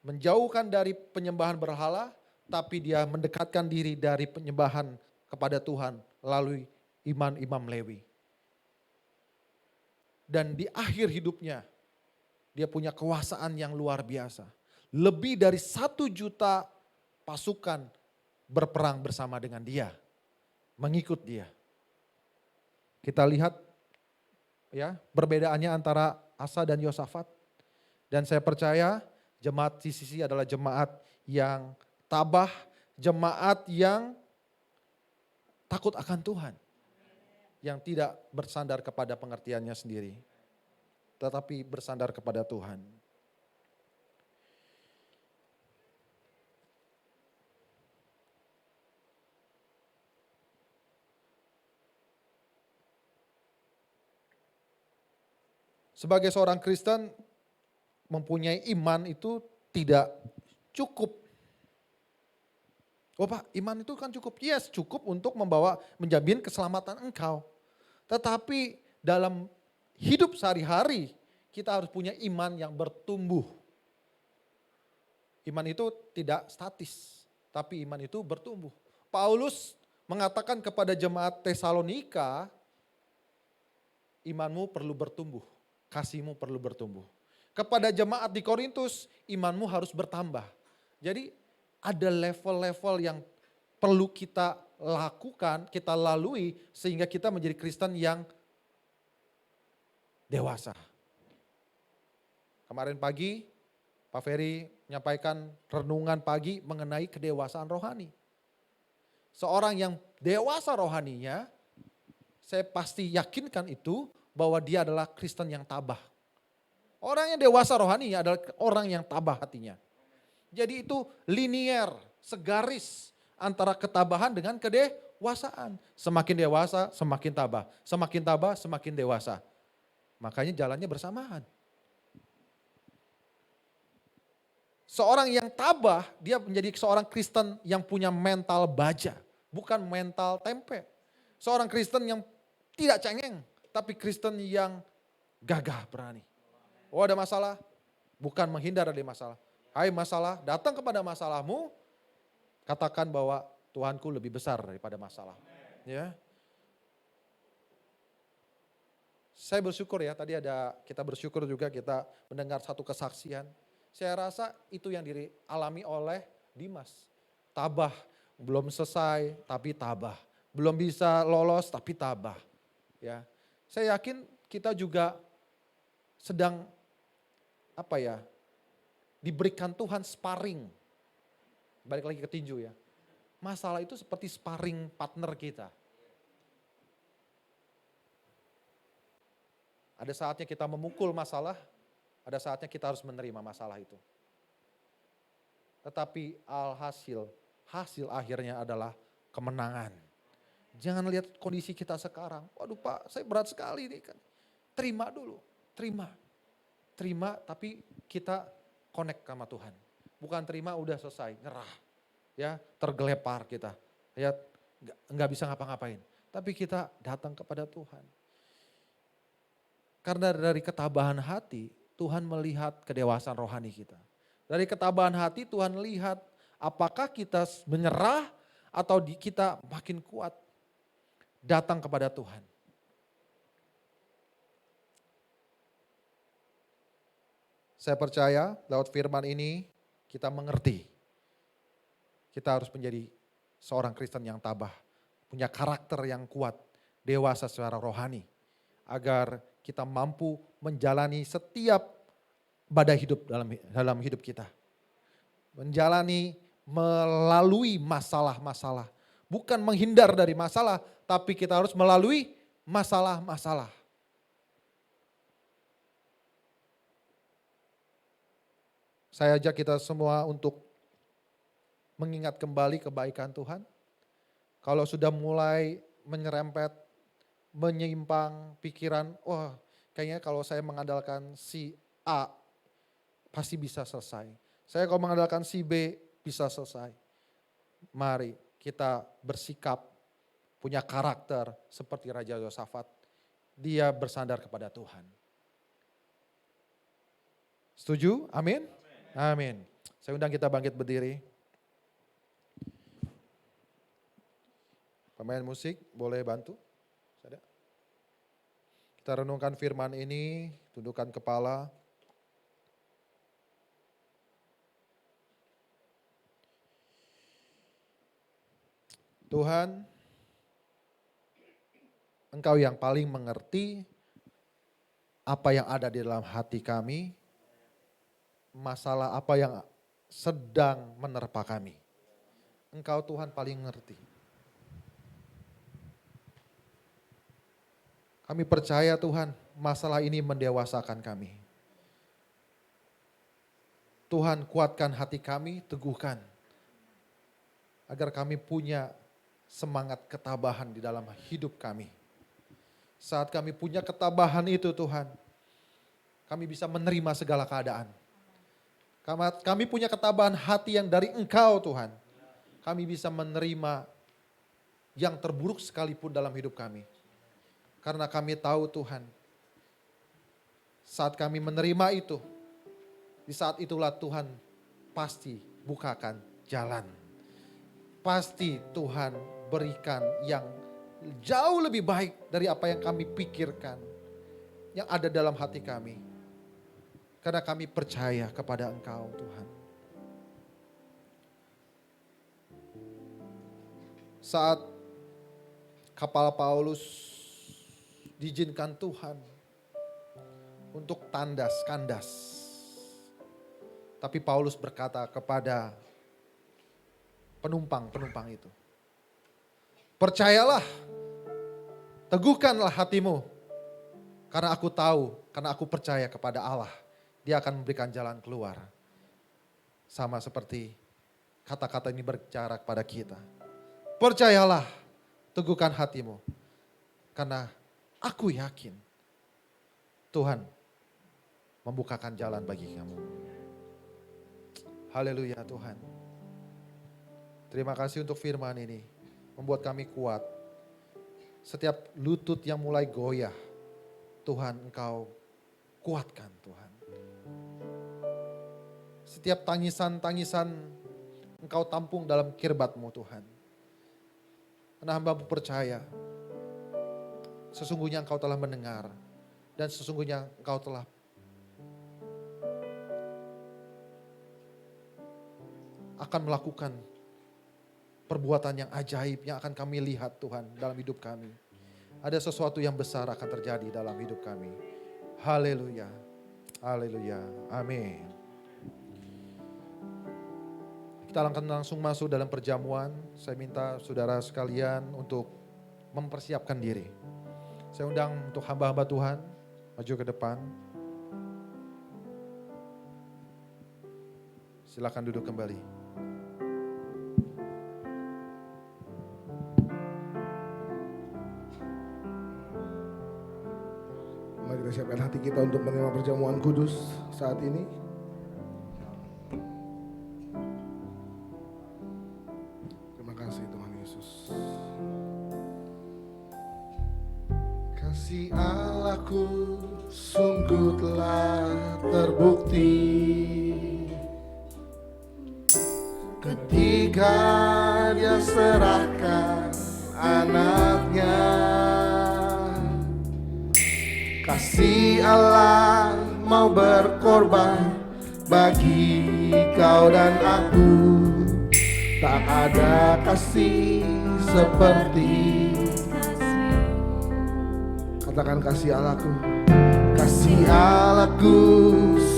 Menjauhkan dari penyembahan berhala, tapi dia mendekatkan diri dari penyembahan kepada Tuhan melalui imam Lewi. Dan di akhir hidupnya, dia punya kekuasaan yang luar biasa. Lebih dari 1 juta pasukan berperang bersama dengan dia. Mengikut dia. Kita lihat ya perbedaannya antara Asa dan Yosafat. Dan saya percaya jemaat CCC adalah jemaat yang tabah, jemaat yang takut akan Tuhan. Yang tidak bersandar kepada pengertiannya sendiri, tetapi bersandar kepada Tuhan. Sebagai seorang Kristen, mempunyai iman itu tidak cukup. Oh Pak, iman itu kan cukup. Yes, cukup untuk menjamin keselamatan engkau. Tetapi dalam hidup sehari-hari, kita harus punya iman yang bertumbuh. Iman itu tidak statis, tapi iman itu bertumbuh. Paulus mengatakan kepada jemaat Tesalonika, imanmu perlu bertumbuh, kasihmu perlu bertumbuh. Kepada jemaat di Korintus, imanmu harus bertambah. Jadi ada level-level yang perlu kita lakukan, kita lalui sehingga kita menjadi Kristen yang dewasa. Kemarin pagi Pak Ferry menyampaikan renungan pagi mengenai kedewasaan rohani. Seorang yang dewasa rohaninya, saya pasti yakinkan itu bahwa dia adalah Kristen yang tabah. Orang yang dewasa rohaninya adalah orang yang tabah hatinya. Jadi itu linier, segaris antara ketabahan dengan kedewasaan. Semakin dewasa, semakin tabah. Semakin tabah, semakin dewasa. Makanya jalannya bersamaan. Seorang yang tabah, dia menjadi seorang Kristen yang punya mental baja, bukan mental tempe. Seorang Kristen yang tidak cengeng, tapi Kristen yang gagah berani. Oh ada masalah, bukan menghindar dari masalah. Hai masalah, datang kepada masalahmu, katakan bahwa Tuhanku lebih besar daripada masalah. Ya. Saya bersyukur ya, tadi kita bersyukur juga kita mendengar satu kesaksian. Saya rasa itu yang dialami oleh Dimas. Tabah, belum selesai tapi tabah. Belum bisa lolos tapi tabah. Ya. Saya yakin kita juga sedang diberikan Tuhan sparring. Balik lagi ke tinju ya. Masalah itu seperti sparring partner kita. Ada saatnya kita memukul masalah, ada saatnya kita harus menerima masalah itu. Tetapi hasil akhirnya adalah kemenangan. Jangan lihat kondisi kita sekarang. Waduh Pak, saya berat sekali nih kan. Terima dulu, terima tapi kita connect sama Tuhan. Bukan terima udah selesai, nyerah. Ya, tergelepar kita. Ya, enggak bisa ngapa-ngapain. Tapi kita datang kepada Tuhan. Karena dari ketabahan hati, Tuhan melihat kedewasaan rohani kita. Dari ketabahan hati Tuhan lihat apakah kita menyerah atau kita makin kuat datang kepada Tuhan. Saya percaya lewat firman ini kita mengerti. Kita harus menjadi seorang Kristen yang tabah, punya karakter yang kuat, dewasa secara rohani. Agar kita mampu menjalani setiap badai hidup dalam hidup kita. Melalui masalah-masalah. Bukan menghindar dari masalah, tapi kita harus melalui masalah-masalah. Saya ajak kita semua untuk mengingat kembali kebaikan Tuhan. Kalau sudah mulai menyerempet, menyimpang pikiran, wah kayaknya kalau saya mengandalkan si A pasti bisa selesai. Saya kalau mengandalkan si B bisa selesai. Mari kita bersikap, punya karakter seperti Raja Yosafat. Dia bersandar kepada Tuhan. Setuju? Amin? Amin. Saya undang kita bangkit berdiri. Pemain musik boleh bantu? Kita renungkan firman ini, tundukkan kepala. Tuhan, Engkau yang paling mengerti apa yang ada di dalam hati kami, masalah apa yang sedang menerpa kami. Engkau Tuhan paling mengerti. Kami percaya Tuhan, masalah ini mendewasakan kami. Tuhan kuatkan hati kami, teguhkan. Agar kami punya semangat ketabahan di dalam hidup kami. Saat kami punya ketabahan itu Tuhan, kami bisa menerima segala keadaan. Kami punya ketabahan hati yang dari Engkau Tuhan. Kami bisa menerima yang terburuk sekalipun dalam hidup kami. Karena kami tahu Tuhan, saat kami menerima itu, di saat itulah Tuhan pasti bukakan jalan. Pasti Tuhan berikan yang jauh lebih baik dari apa yang kami pikirkan, yang ada dalam hati kami. Karena kami percaya kepada Engkau Tuhan. Saat kapal Paulus diizinkan Tuhan untuk kandas. Tapi Paulus berkata kepada penumpang itu, percayalah, teguhkanlah hatimu. Karena aku tahu, karena aku percaya kepada Allah. Dia akan memberikan jalan keluar. Sama seperti kata-kata ini berbicara kepada kita. Percayalah, teguhkan hatimu. Karena aku yakin Tuhan membukakan jalan bagi kamu. Haleluya Tuhan. Terima kasih untuk firman ini. Membuat kami kuat. Setiap lutut yang mulai goyah, Tuhan Engkau kuatkan Tuhan. Setiap tangisan-tangisan Engkau tampung dalam kirbat-Mu Tuhan. Karena hamba-Mu percaya, sesungguhnya Engkau telah mendengar dan sesungguhnya Engkau telah akan melakukan perbuatan yang ajaib yang akan kami lihat Tuhan dalam hidup kami. Ada sesuatu yang besar akan terjadi dalam hidup kami. Haleluya. Haleluya. Amin. Kita akan langsung masuk dalam perjamuan. Saya minta saudara sekalian untuk mempersiapkan diri. Saya undang untuk hamba-hamba Tuhan maju ke depan. Silakan duduk kembali. Mari kita siapkan hati kita untuk menerima perjamuan kudus saat ini. Terima kasih Tuhan Yesus. Kasih Allahku sungguh telah terbukti ketika Dia serahkan anaknya. Kasih Allah mau berkorban bagi kau dan aku. Tak ada kasih seperti, katakan kasih Allahku. Kasih Allahku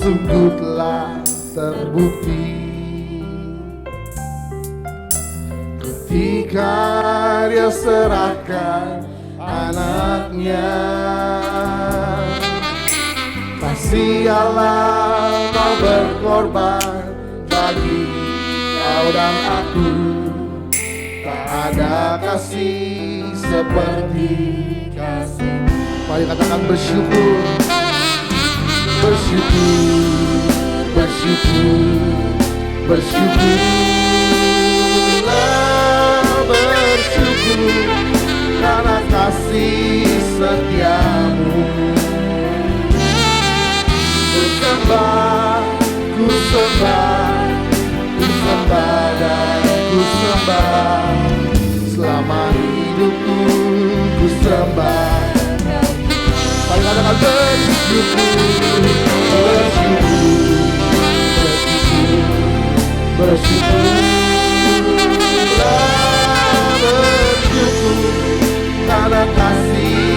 sungguh telah terbukti ketika Dia serahkan anaknya. Kasih Allah mau berkorban bagi kau dan aku. Tak ada kasih seperti kasih. Mari katakan bersyukur, bersyukur, bersyukur, bersyukurlah, bersyukur karena kasih setiamu. Ku sembah, ku sembah, ku sembah dan ku sembah. Selama hidupku ku sembah. Mari katakan bersyukur, bersyukur, bersyukur, bersyukurlah, bersyukur karena kasih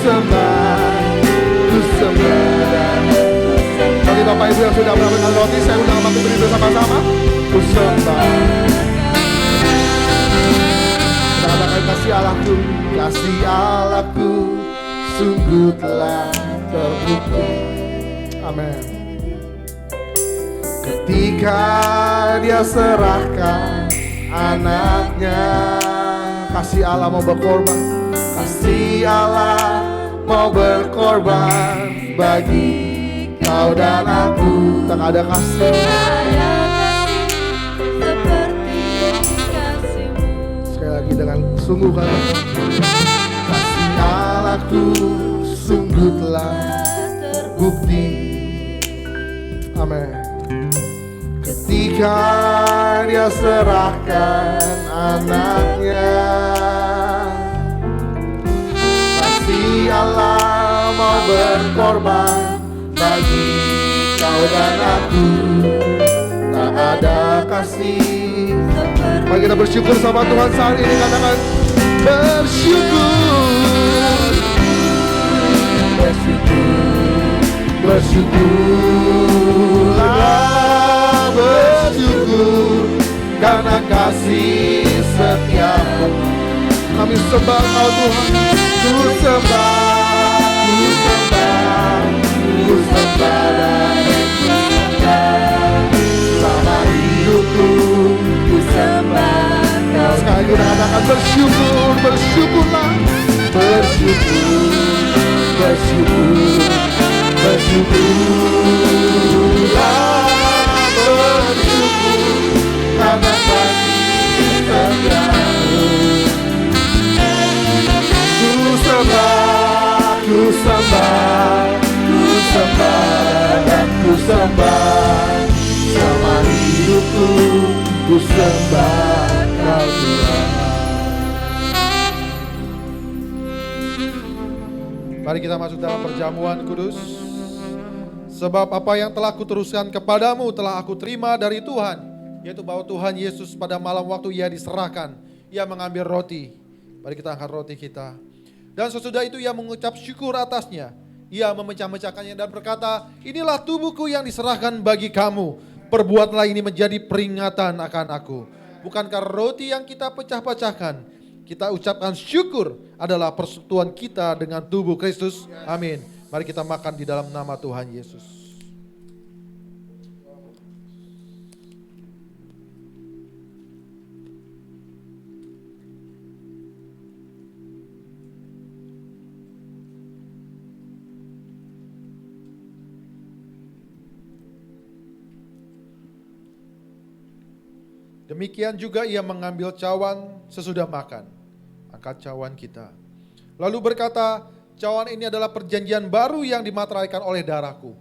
sembah, ku sembah. Bagi Bapak Ibu yang sudah mendapatkan roti, saya undang Bapak beri bersama-sama. Ku sembah. Kita katakan kasih Allahku, sungguh telah terbukti. Amin. Ketika Dia serahkan anaknya, kasih Allah mau berkorban, kasih Allah mau berkorban bagi kau dan aku. Tak ada kasih seperti kasih-Mu. sekali lagi dengan sungguh kan, kasih Allahku sungguh telah terbukti. Amin. Ketika Dia serahkan anaknya, kasih Allah mau berkorban bagi kau dan aku. Tak ada kasih. Mari kita bersyukur sama Tuhan saat ini. Katakan bersyukur, bersyukur, bersyukurlah, bersyukur karena kasih setiamu. Kami sembah Kau Tuhan, ku sembah, ku sembah, ku sembah dan ku sembah. Selama hidupku ku sembah Kau. Sekali kita katakan bersyukur, bersyukurlah, bersyukur, bersyukur, bersyukurlah, bersyukur karena kasih setiamu. Ku sembah, ku sembah, ku sembah dan ku sembah. Selama hidupku ku sembah Kau Tuhan. Mari kita masuk dalam perjamuan kudus. Sebab apa yang telah kuteruskan kepadamu telah aku terima dari Tuhan, yaitu bahwa Tuhan Yesus pada malam waktu Ia diserahkan, Ia mengambil roti. Mari kita angkat roti kita. Dan sesudah itu Ia mengucap syukur atasnya. Ia memecah-mecahkannya dan berkata, inilah tubuhku yang diserahkan bagi kamu. Perbuatlah ini menjadi peringatan akan aku. Bukankah roti yang kita pecah-pecahkan, kita ucapkan syukur adalah persekutuan kita dengan tubuh Kristus. Amin. Mari kita makan di dalam nama Tuhan Yesus. Demikian juga Ia mengambil cawan sesudah makan. Angkat cawan kita. Lalu berkata, cawan ini adalah perjanjian baru yang dimateraikan oleh darahku.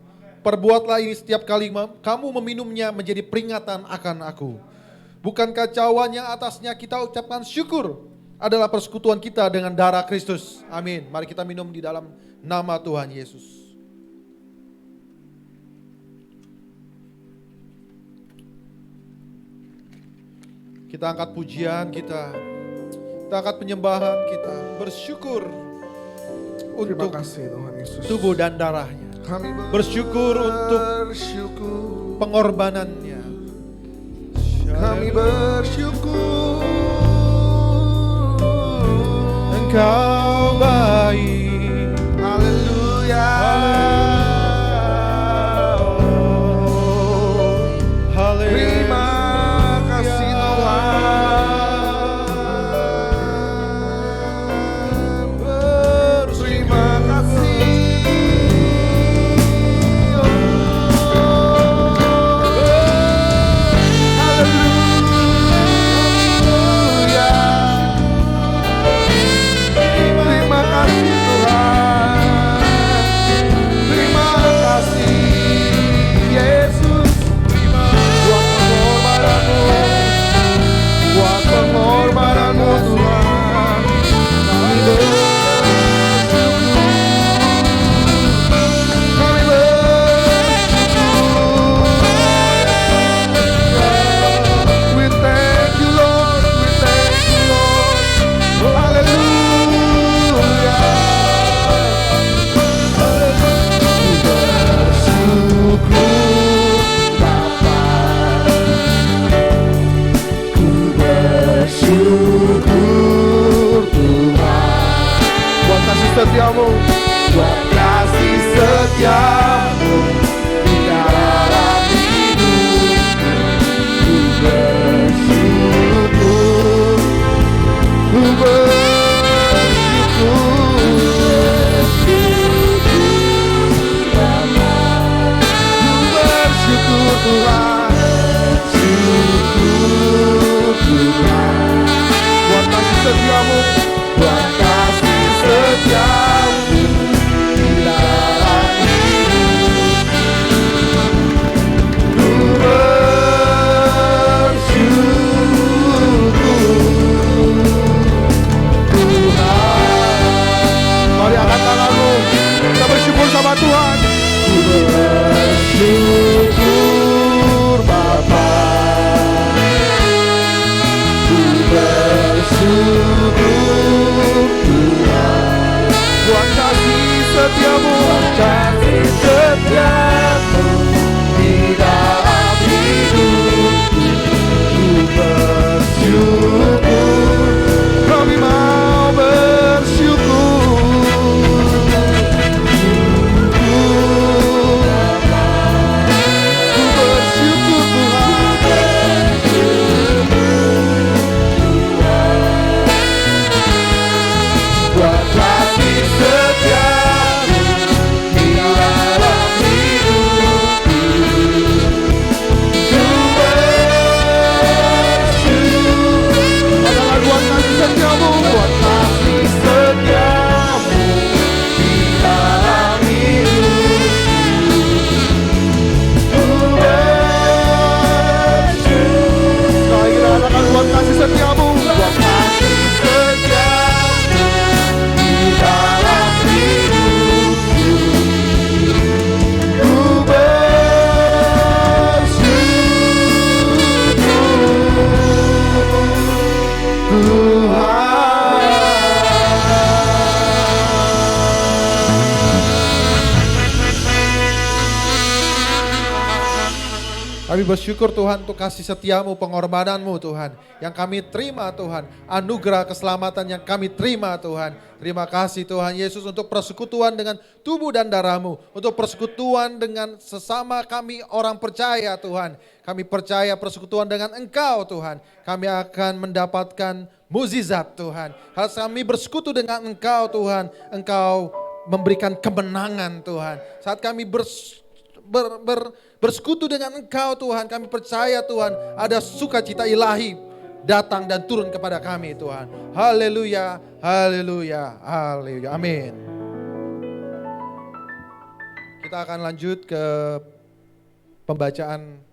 Perbuatlah ini setiap kali kamu meminumnya menjadi peringatan akan aku. Bukankah cawan yang atasnya kita ucapkan syukur adalah persekutuan kita dengan darah Kristus. Amin. Mari kita minum di dalam nama Tuhan Yesus. Kita angkat pujian kita angkat penyembahan kita, bersyukur untuk kasih, Tuhan Yesus. tubuh dan darahnya. Kami Bersyukur untuk bersyukur. pengorbanannya. Kami bersyukur. Engkau baik. Haleluya. Terima kasih Tuhan. Terima kasih. Haleluya. Terima kasih Tuhan. setiamu di dalam hidupku. Ku bersyukur, ku bersyukur Tuhan, syukur Tuhan. Buat kasih setiamu, buat kasih setiamu di dalam hidupku. Ku bersyukur Tuhan. Mari angkat tanganmu, kita bersyukur sama Tuhan. Ku bersyukur Bapa, ku bersyukur Tuhan. Buat kasih setiamu, kasih setiamu di dalam hidupku. Ku bersyukur, kami mau bersyukur. Ku bersyukur Tuhan. Buat kasih setiamu di dalam hidupku. Ku bersyukur. Adalah buat kasih setiamu, buat kasih setiamu di dalam hidupku. Ku bersyukur. Sekali kita katakan buat kasih setiamu, buat kasih setiamu di dalam hidupku. Ku bersyukur Tuhan. Kami bersyukur Tuhan untuk kasih setiamu, pengorbananmu Tuhan. Yang kami terima Tuhan. Anugerah keselamatan yang kami terima Tuhan. Terima kasih Tuhan Yesus untuk persekutuan dengan tubuh dan darahmu. Untuk persekutuan dengan sesama kami orang percaya Tuhan. Kami percaya persekutuan dengan Engkau Tuhan. Kami akan mendapatkan mukjizat Tuhan. Harus kami bersekutu dengan Engkau Tuhan. Engkau memberikan kemenangan Tuhan. Saat kami bersekutu dengan Engkau Tuhan, kami percaya Tuhan ada sukacita ilahi datang dan turun kepada kami Tuhan. Haleluya, haleluya, haleluya, amin. Kita akan lanjut ke pembacaan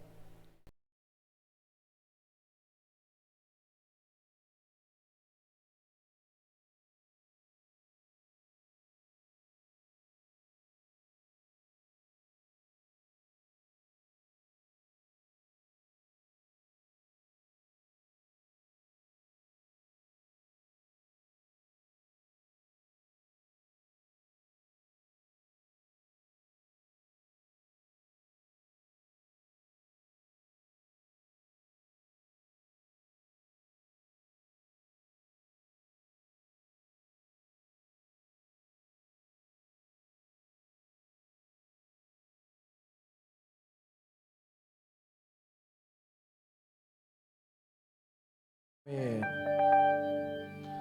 amin.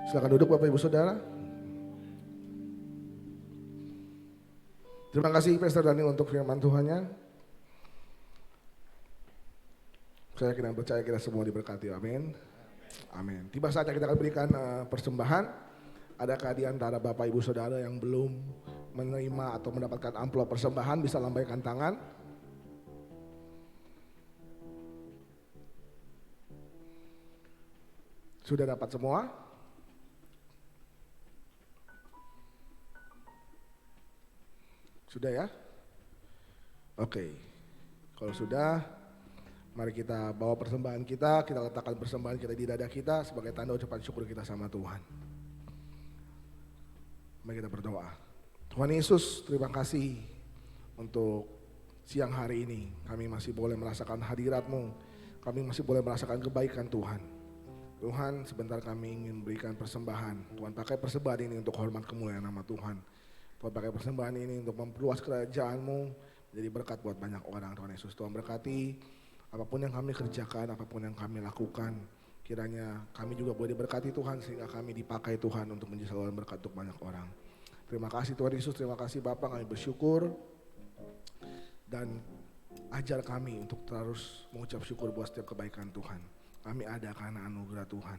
Silakan duduk Bapak Ibu Saudara. Terima kasih Pastor Daniel untuk firman Tuhannya. Saya yakin dan percaya kita semua diberkati, amin. Amin. Tiba saatnya kita akan berikan persembahan. Adakah di antara Bapak Ibu Saudara yang belum menerima atau mendapatkan amplop persembahan bisa lambaikan tangan. Sudah dapat semua? Sudah ya? Oke. Kalau sudah, mari kita bawa persembahan kita letakkan persembahan kita di dada kita sebagai tanda ucapan syukur kita sama Tuhan. Mari kita berdoa. Tuhan Yesus, terima kasih untuk siang hari ini. Kami masih boleh merasakan hadirat-Mu. Kami masih boleh merasakan kebaikan Tuhan. Tuhan, sebentar kami ingin berikan persembahan. Tuhan pakai persembahan ini untuk hormat kemuliaan nama Tuhan. Tuhan pakai persembahan ini untuk memperluas kerajaan-Mu, menjadi berkat buat banyak orang Tuhan Yesus. Tuhan berkati apapun yang kami kerjakan, apapun yang kami lakukan, kiranya kami juga boleh diberkati Tuhan, sehingga kami dipakai Tuhan untuk menjadi saluran berkat untuk banyak orang. Terima kasih Tuhan Yesus, terima kasih Bapa, kami bersyukur dan ajar kami untuk terus mengucap syukur buat setiap kebaikan Tuhan. Kami ada karena anugerah Tuhan.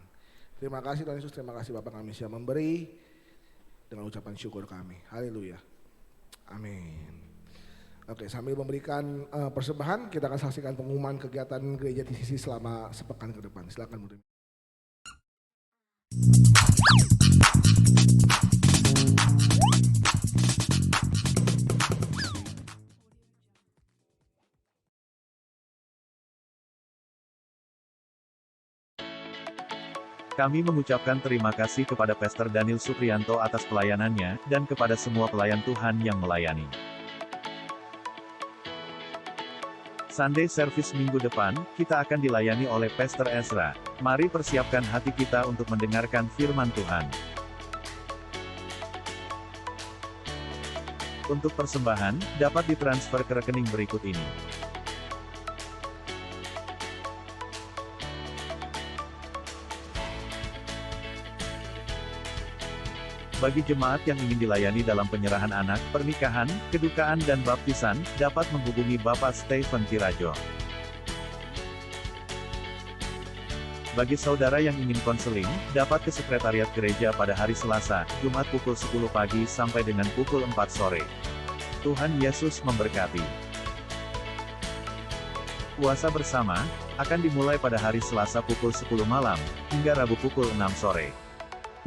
Terima kasih Tuhan Yesus, terima kasih Bapa, kami siap memberi dengan ucapan syukur kami. Haleluya. Amin. Oke, sambil memberikan persembahan, kita akan saksikan pengumuman kegiatan gereja TCC selama sepekan ke depan. Silakan Bu. Kami mengucapkan terima kasih kepada Pastor Daniel Supriyanto atas pelayanannya, dan kepada semua pelayan Tuhan yang melayani. Sunday service minggu depan, kita akan dilayani oleh Pastor Ezra. Mari persiapkan hati kita untuk mendengarkan firman Tuhan. Untuk persembahan, dapat ditransfer ke rekening berikut ini. Bagi jemaat yang ingin dilayani dalam penyerahan anak, pernikahan, kedukaan dan baptisan, dapat menghubungi Bapak Stephen Tirajo. Bagi saudara yang ingin konseling, dapat ke sekretariat gereja pada hari Selasa, Jumat pukul 10 pagi sampai dengan pukul 4 sore. Tuhan Yesus memberkati. Puasa bersama akan dimulai pada hari Selasa pukul 10 malam, hingga Rabu pukul 6 sore.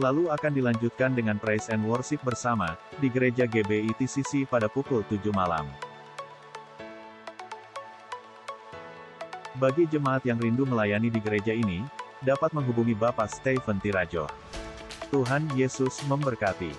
Lalu akan dilanjutkan dengan praise and worship bersama, di gereja GBI TCC pada pukul 7 malam. Bagi jemaat yang rindu melayani di gereja ini, dapat menghubungi Bapak Stephen Tirajo. Tuhan Yesus memberkati.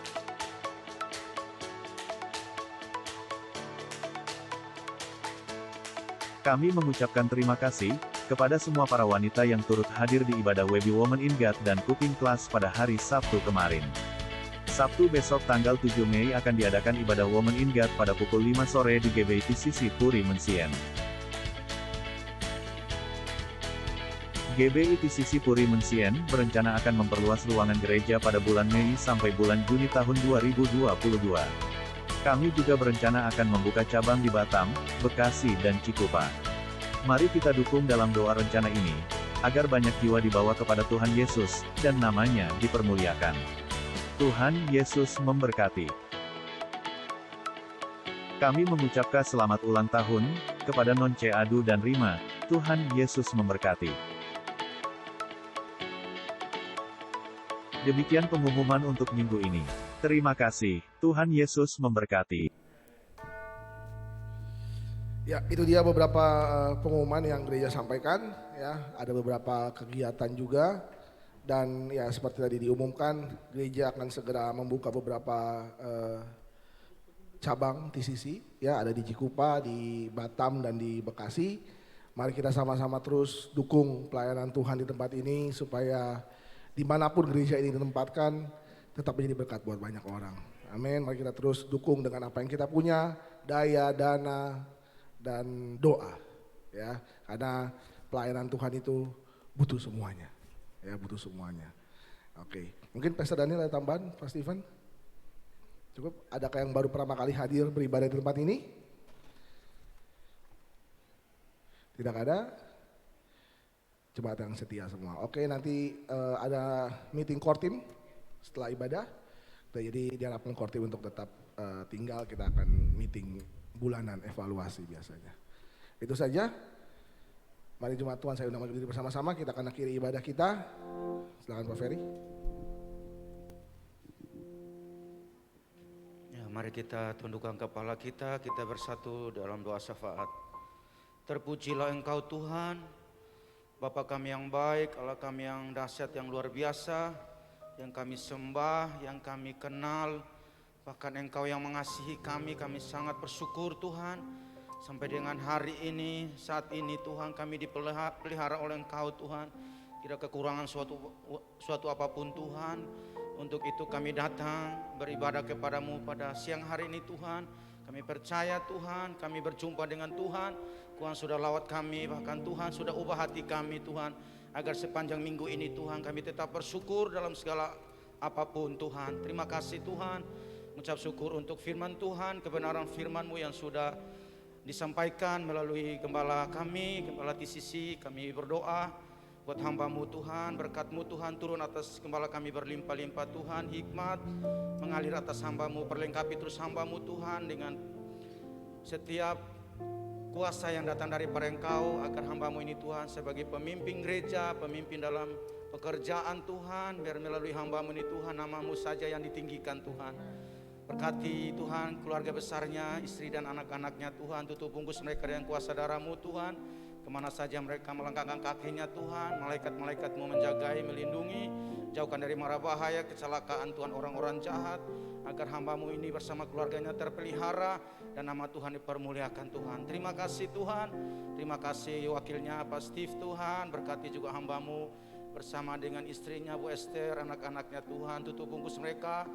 Kami mengucapkan terima kasih kepada semua para wanita yang turut hadir di ibadah Webi Women in God dan Cooking Class pada hari Sabtu kemarin. Sabtu besok tanggal 7 Mei akan diadakan ibadah Women in God pada pukul 5 sore di GBI TCC Puri Mensien. GBI TCC Puri Mensien berencana akan memperluas ruangan gereja pada bulan Mei sampai bulan Juni tahun 2022. Kami juga berencana akan membuka cabang di Batam, Bekasi dan Cikupa. Mari kita dukung dalam doa rencana ini, agar banyak jiwa dibawa kepada Tuhan Yesus, dan namanya dipermuliakan. Tuhan Yesus memberkati. Kami mengucapkan selamat ulang tahun, kepada Nonce Adu dan Rima, Tuhan Yesus memberkati. Demikian pengumuman untuk minggu ini. Terima kasih, Tuhan Yesus memberkati. Ya, itu dia beberapa pengumuman yang gereja sampaikan. Ya, ada beberapa kegiatan juga. Dan ya seperti tadi diumumkan, gereja akan segera membuka beberapa cabang TCC. Ya, ada di Cikupa, di Batam dan di Bekasi. Mari kita sama-sama terus dukung pelayanan Tuhan di tempat ini supaya dimanapun gereja ini ditempatkan tetap menjadi berkat buat banyak orang. Amin. Mari kita terus dukung dengan apa yang kita punya, daya, dana, dan doa, ya, karena pelayanan Tuhan itu butuh semuanya, ya, butuh semuanya. Oke, mungkin Pastor Daniel ada tambahan, Pak Stephen? Cukup. Adakah yang baru pertama kali hadir beribadah di tempat ini? Tidak ada? Jemaat yang setia semua. Oke, nanti ada meeting core team setelah ibadah. Jadi diharapkan core team untuk tetap tinggal, kita akan meeting bulanan evaluasi biasanya. Itu saja. Mari jemaat Tuhan, saya undang maju diri bersama-sama, kita akan akhiri ibadah kita. Silakan Pak Ferry. Ya, mari kita tundukkan kepala kita bersatu dalam doa syafaat. Terpujilah Engkau Tuhan, Bapa kami yang baik, Allah kami yang dahsyat, yang luar biasa, yang kami sembah, yang kami kenal. Bahkan Engkau yang mengasihi kami sangat bersyukur Tuhan. Sampai dengan hari ini, saat ini Tuhan kami dipelihara oleh Engkau Tuhan. Tidak kekurangan suatu apapun Tuhan. Untuk itu kami datang beribadah kepadamu pada siang hari ini Tuhan. Kami percaya Tuhan, kami berjumpa dengan Tuhan. Tuhan sudah lawat kami, bahkan Tuhan sudah ubah hati kami Tuhan. Agar sepanjang minggu ini Tuhan kami tetap bersyukur dalam segala apapun Tuhan. Terima kasih Tuhan. Mengucap syukur untuk firman Tuhan, kebenaran firman-Mu yang sudah disampaikan melalui gembala kami, gembala TCC. Kami berdoa buat hamba-Mu Tuhan, berkat-Mu Tuhan turun atas gembala kami berlimpah-limpah Tuhan, hikmat mengalir atas hamba-Mu, perlengkapi terus hamba-Mu Tuhan dengan setiap kuasa yang datang daripada Engkau, agar hamba-Mu ini Tuhan sebagai pemimpin gereja, pemimpin dalam pekerjaan Tuhan, biar melalui hamba-Mu ini Tuhan nama-Mu saja yang ditinggikan Tuhan. Berkati Tuhan keluarga besarnya, istri dan anak-anaknya Tuhan, tutup bungkus mereka dengan kuasa darah-Mu Tuhan. Kemana saja mereka melangkahkan kakinya Tuhan, malaikat-malaikat-Mu menjagai, melindungi, jauhkan dari mara bahaya, kecelakaan Tuhan orang-orang jahat, agar hamba-Mu ini bersama keluarganya terpelihara dan nama Tuhan dipermuliakan Tuhan. Terima kasih Tuhan, terima kasih wakilnya Pak Steve Tuhan, berkati juga hamba-Mu bersama dengan istrinya Bu Esther, anak-anaknya Tuhan, tutup bungkus mereka,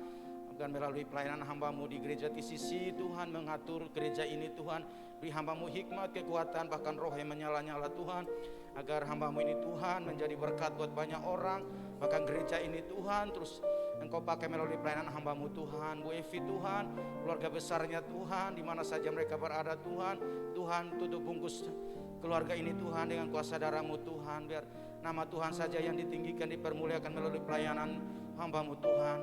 agar melalui pelayanan hamba-Mu di gereja TCC Tuhan, mengatur gereja ini Tuhan. Beri hamba-Mu hikmat, kekuatan, bahkan roh yang menyala-nyala Tuhan, agar hamba-Mu ini Tuhan menjadi berkat buat banyak orang. Bahkan gereja ini Tuhan terus Engkau pakai melalui pelayanan hamba-Mu Tuhan, Bu Evi Tuhan, keluarga besarnya Tuhan, di mana saja mereka berada Tuhan. Tuhan tutup bungkus keluarga ini Tuhan dengan kuasa darah-Mu Tuhan, biar nama Tuhan saja yang ditinggikan, dipermuliakan melalui pelayanan hamba-Mu Tuhan.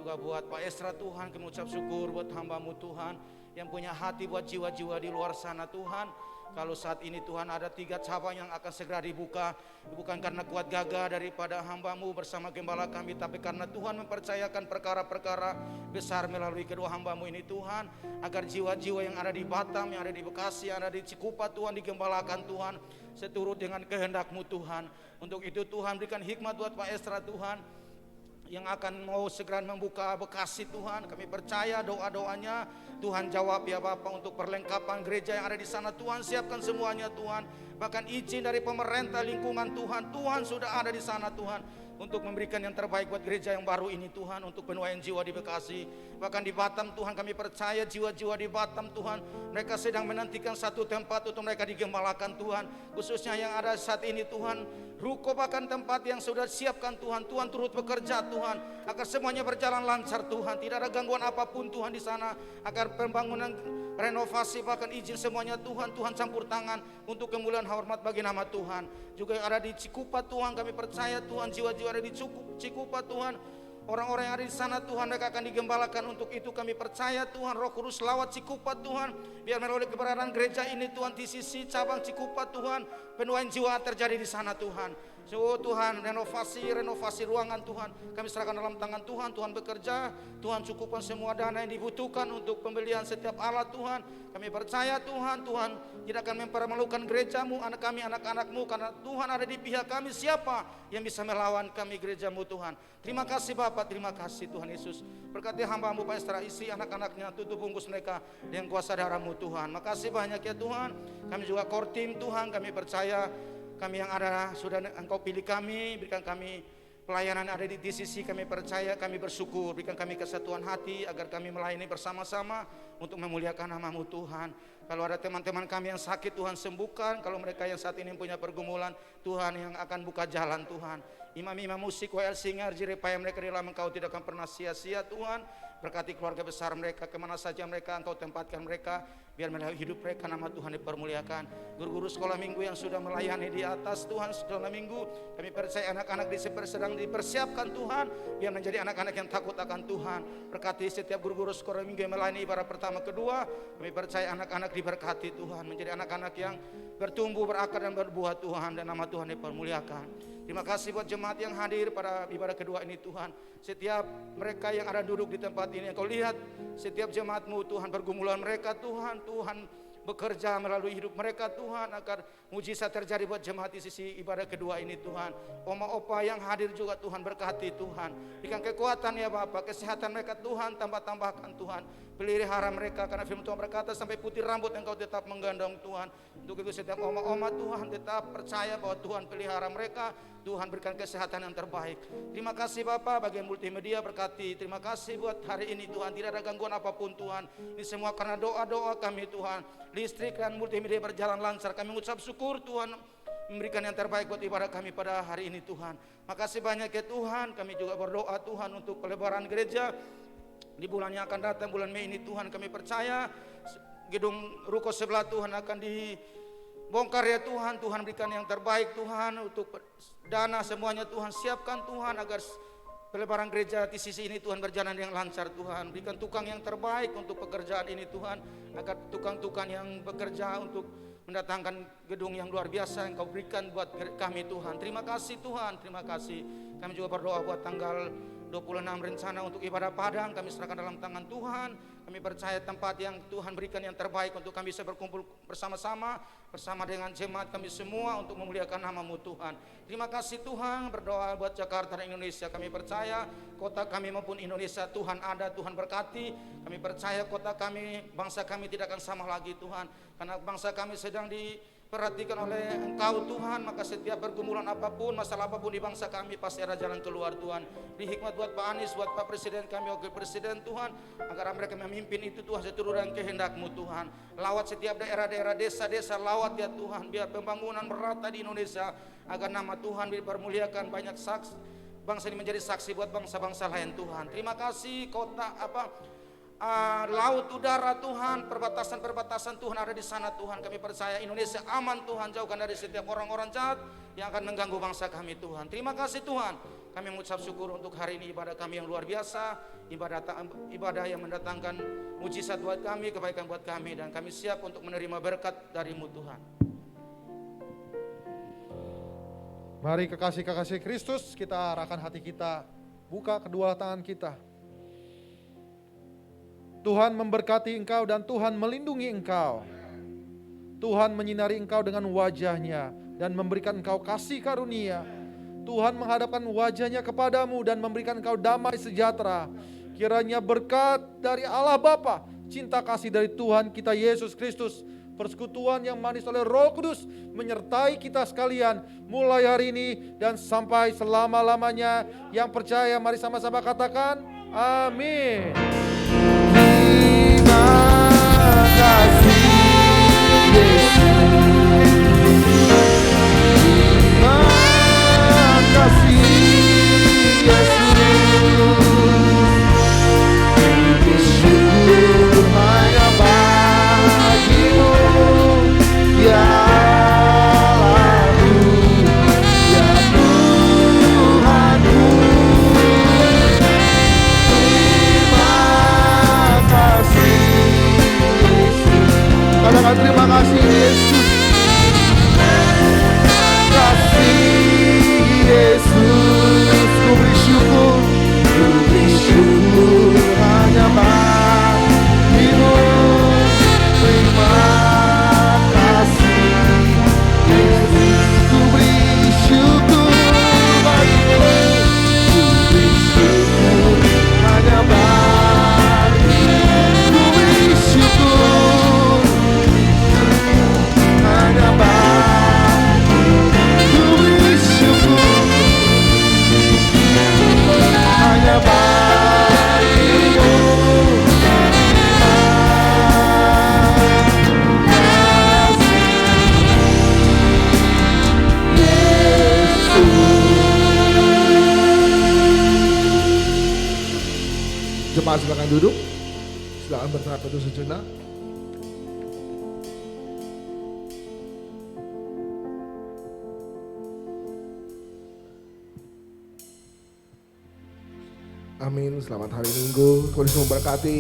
Juga buat Pak Esra Tuhan, kami ucap syukur buat hamba-Mu Tuhan yang punya hati buat jiwa-jiwa di luar sana Tuhan. Kalau saat ini Tuhan ada 3 cabang yang akan segera dibuka, bukan karena kuat gagah daripada hamba-Mu bersama gembala kami, tapi karena Tuhan mempercayakan perkara-perkara besar melalui kedua hamba-Mu ini Tuhan, agar jiwa-jiwa yang ada di Batam, yang ada di Bekasi, yang ada di Cikupa Tuhan digembalakan Tuhan, seturut dengan kehendak-Mu Tuhan. Untuk itu Tuhan berikan hikmat buat Pak Esra Tuhan, yang akan mau segera membuka Bekasi Tuhan. Kami percaya doa-doanya Tuhan jawab ya Bapak, untuk perlengkapan gereja yang ada di sana Tuhan, siapkan semuanya Tuhan. Bahkan izin dari pemerintah lingkungan Tuhan, Tuhan sudah ada di sana Tuhan, untuk memberikan yang terbaik buat gereja yang baru ini Tuhan, untuk penuaian jiwa di Bekasi. Bahkan di Batam Tuhan, kami percaya jiwa-jiwa di Batam Tuhan, mereka sedang menantikan satu tempat untuk mereka digembalakan Tuhan. Khususnya yang ada saat ini Tuhan, ruko bahkan tempat yang sudah siapkan Tuhan. Tuhan turut bekerja Tuhan, agar semuanya berjalan lancar Tuhan, tidak ada gangguan apapun Tuhan di sana, agar pembangunan, renovasi, bahkan izin semuanya Tuhan, Tuhan campur tangan untuk kemuliaan hormat bagi nama Tuhan. Juga yang ada di Cikupa Tuhan, kami percaya Tuhan, jiwa-jiwa ada di Cikupa Tuhan, orang-orang yang ada di sana Tuhan, mereka akan digembalakan. Untuk itu kami percaya Tuhan, Roh Kudus lawat Cikupa Tuhan, biar melalui keberadaan gereja ini Tuhan, TCC cabang Cikupa Tuhan, penuaian jiwa terjadi di sana Tuhan. So Tuhan, renovasi ruangan Tuhan, kami serahkan dalam tangan Tuhan. Tuhan bekerja, Tuhan cukupkan semua dana yang dibutuhkan untuk pembelian setiap alat Tuhan. Kami percaya Tuhan, Tuhan tidak akan mempermalukan gereja-Mu, anak kami, anak-anak-Mu, karena Tuhan ada di pihak kami. Siapa yang bisa melawan kami, gereja-Mu Tuhan? Terima kasih Bapak, terima kasih Tuhan Yesus. Berkati hamba-Mu Pak Esra, isi anak-anaknya, tutup bungkus mereka dengan kuasa darah-Mu Tuhan. Makasih banyak ya Tuhan. Kami juga core team Tuhan, kami percaya kami yang ada sudah Engkau pilih kami, berikan kami pelayanan ada di TCC. Kami percaya, kami bersyukur, berikan kami kesatuan hati agar kami melayani bersama-sama untuk memuliakan nama-Mu Tuhan. Kalau ada teman-teman kami yang sakit Tuhan sembuhkan, kalau mereka yang saat ini punya pergumulan Tuhan yang akan buka jalan Tuhan. Imam-imam musik WL Singer, jirepaya mereka di dalam Engkau tidak akan pernah sia-sia Tuhan. Berkati keluarga besar mereka, kemana saja mereka Engkau tempatkan mereka, biar melalui hidup mereka nama Tuhan dipermuliakan. Guru-guru sekolah minggu yang sudah melayani di atas Tuhan sekolah minggu, kami percaya anak-anak sedang dipersiapkan Tuhan, biar menjadi anak-anak yang takut akan Tuhan. Berkati setiap guru-guru sekolah minggu yang melayani ibarat pertama kedua, kami percaya anak-anak diberkati Tuhan, menjadi anak-anak yang bertumbuh, berakar dan berbuah Tuhan, dan nama Tuhan dipermuliakan. Terima kasih buat jemaat yang hadir pada ibadah kedua ini Tuhan. Setiap mereka yang ada duduk di tempat ini, Engkau lihat setiap jemaat-Mu Tuhan, pergumulan mereka Tuhan. Tuhan bekerja melalui hidup mereka Tuhan, agar mujizat terjadi buat jemaat di sisi ibadah kedua ini Tuhan. Oma opa yang hadir juga Tuhan, berkati Tuhan, berikan kekuatan ya Bapak, kesehatan mereka Tuhan, tambah-tambahkan Tuhan. pelihara mereka, karena firman Tuhan berkata sampai putih rambut Engkau tetap menggendong Tuhan. Untuk itu setiap oma-oma Tuhan tetap percaya bahwa Tuhan pelihara mereka, Tuhan berikan kesehatan yang terbaik. Terima kasih Bapak bagian multimedia berkati. Terima kasih buat hari ini Tuhan, tidak ada gangguan apapun Tuhan. Ini semua karena doa-doa kami Tuhan. Listrik dan multimedia berjalan lancar. Kami mengucap syukur Tuhan memberikan yang terbaik buat ibadah kami pada hari ini Tuhan. Makasih banyak ya Tuhan. Kami juga berdoa Tuhan untuk pelebaran gereja di bulan yang akan datang, bulan Mei ini Tuhan. Kami percaya gedung ruko sebelah Tuhan akan dibongkar ya Tuhan. Tuhan berikan yang terbaik Tuhan, untuk dana semuanya Tuhan siapkan Tuhan, agar pelebaran gereja di sisi ini Tuhan berjalan yang lancar Tuhan. Berikan tukang yang terbaik untuk pekerjaan ini Tuhan, agar tukang-tukang yang bekerja untuk mendatangkan gedung yang luar biasa yang Kau berikan buat kami Tuhan. Terima kasih Tuhan, terima kasih. Kami juga berdoa buat tanggal 26 rencana untuk ibadah Padang, kami serahkan dalam tangan Tuhan. Kami percaya tempat yang Tuhan berikan yang terbaik untuk kami bisa berkumpul bersama-sama dengan jemaat kami semua untuk memuliakan nama-Mu Tuhan. Terima kasih Tuhan. Berdoa buat Jakarta dan Indonesia. Kami percaya kota kami maupun Indonesia Tuhan ada, Tuhan berkati. Kami percaya kota kami, bangsa kami tidak akan sama lagi Tuhan, karena bangsa kami sedang diperhatikan oleh Engkau Tuhan. Maka setiap pergumulan apapun, masalah apapun di bangsa kami pasti ada jalan keluar Tuhan. Beri hikmat buat Pak Anies, buat Pak Presiden kami, Wakil Presiden Tuhan, agar mereka memimpin itu Tuhan seturut dengan kehendak-Mu Tuhan. Lawat setiap daerah-daerah, desa-desa, lawat ya Tuhan, biar pembangunan merata di Indonesia, agar nama Tuhan dipermuliakan. Banyak saksi, bangsa ini menjadi saksi buat bangsa-bangsa lain Tuhan. Terima kasih kota laut, udara Tuhan, perbatasan-perbatasan Tuhan ada di sana Tuhan. Kami percaya Indonesia aman Tuhan, jauhkan dari setiap orang-orang jahat yang akan mengganggu bangsa kami Tuhan. Terima kasih Tuhan. Kami mengucap syukur untuk hari ini ibadah kami yang luar biasa, ibadah yang mendatangkan mujizat buat kami, kebaikan buat kami, dan kami siap untuk menerima berkat dari-Mu Tuhan. Mari kekasih-kekasih Kristus, kita arahkan hati kita, buka kedua tangan kita. Tuhan memberkati engkau dan Tuhan melindungi engkau. Tuhan menyinari engkau dengan wajah-Nya dan memberikan engkau kasih karunia. Tuhan menghadapkan wajah-Nya kepadamu dan memberikan engkau damai sejahtera. Kiranya berkat dari Allah Bapa, cinta kasih dari Tuhan kita Yesus Kristus, persekutuan yang manis oleh Roh Kudus menyertai kita sekalian mulai hari ini dan sampai selama-lamanya. Yang percaya mari sama-sama katakan amin. Terima kasih Yesus. Kasih Yesus, ku beri syukur hanya bagi-Mu. Terima kasih Yesus, ku beri syukur bagi-Mu. Ku beri syukur hanya bagi-Mu. Ku beri syukur hanya bagi-Mu. Ku beri syukur hanya bagi-Mu. Jemaat silakan duduk, silakan berserah teduh sejenak. Amin. Selamat hari Minggu. Tuhan Yesus memberkati.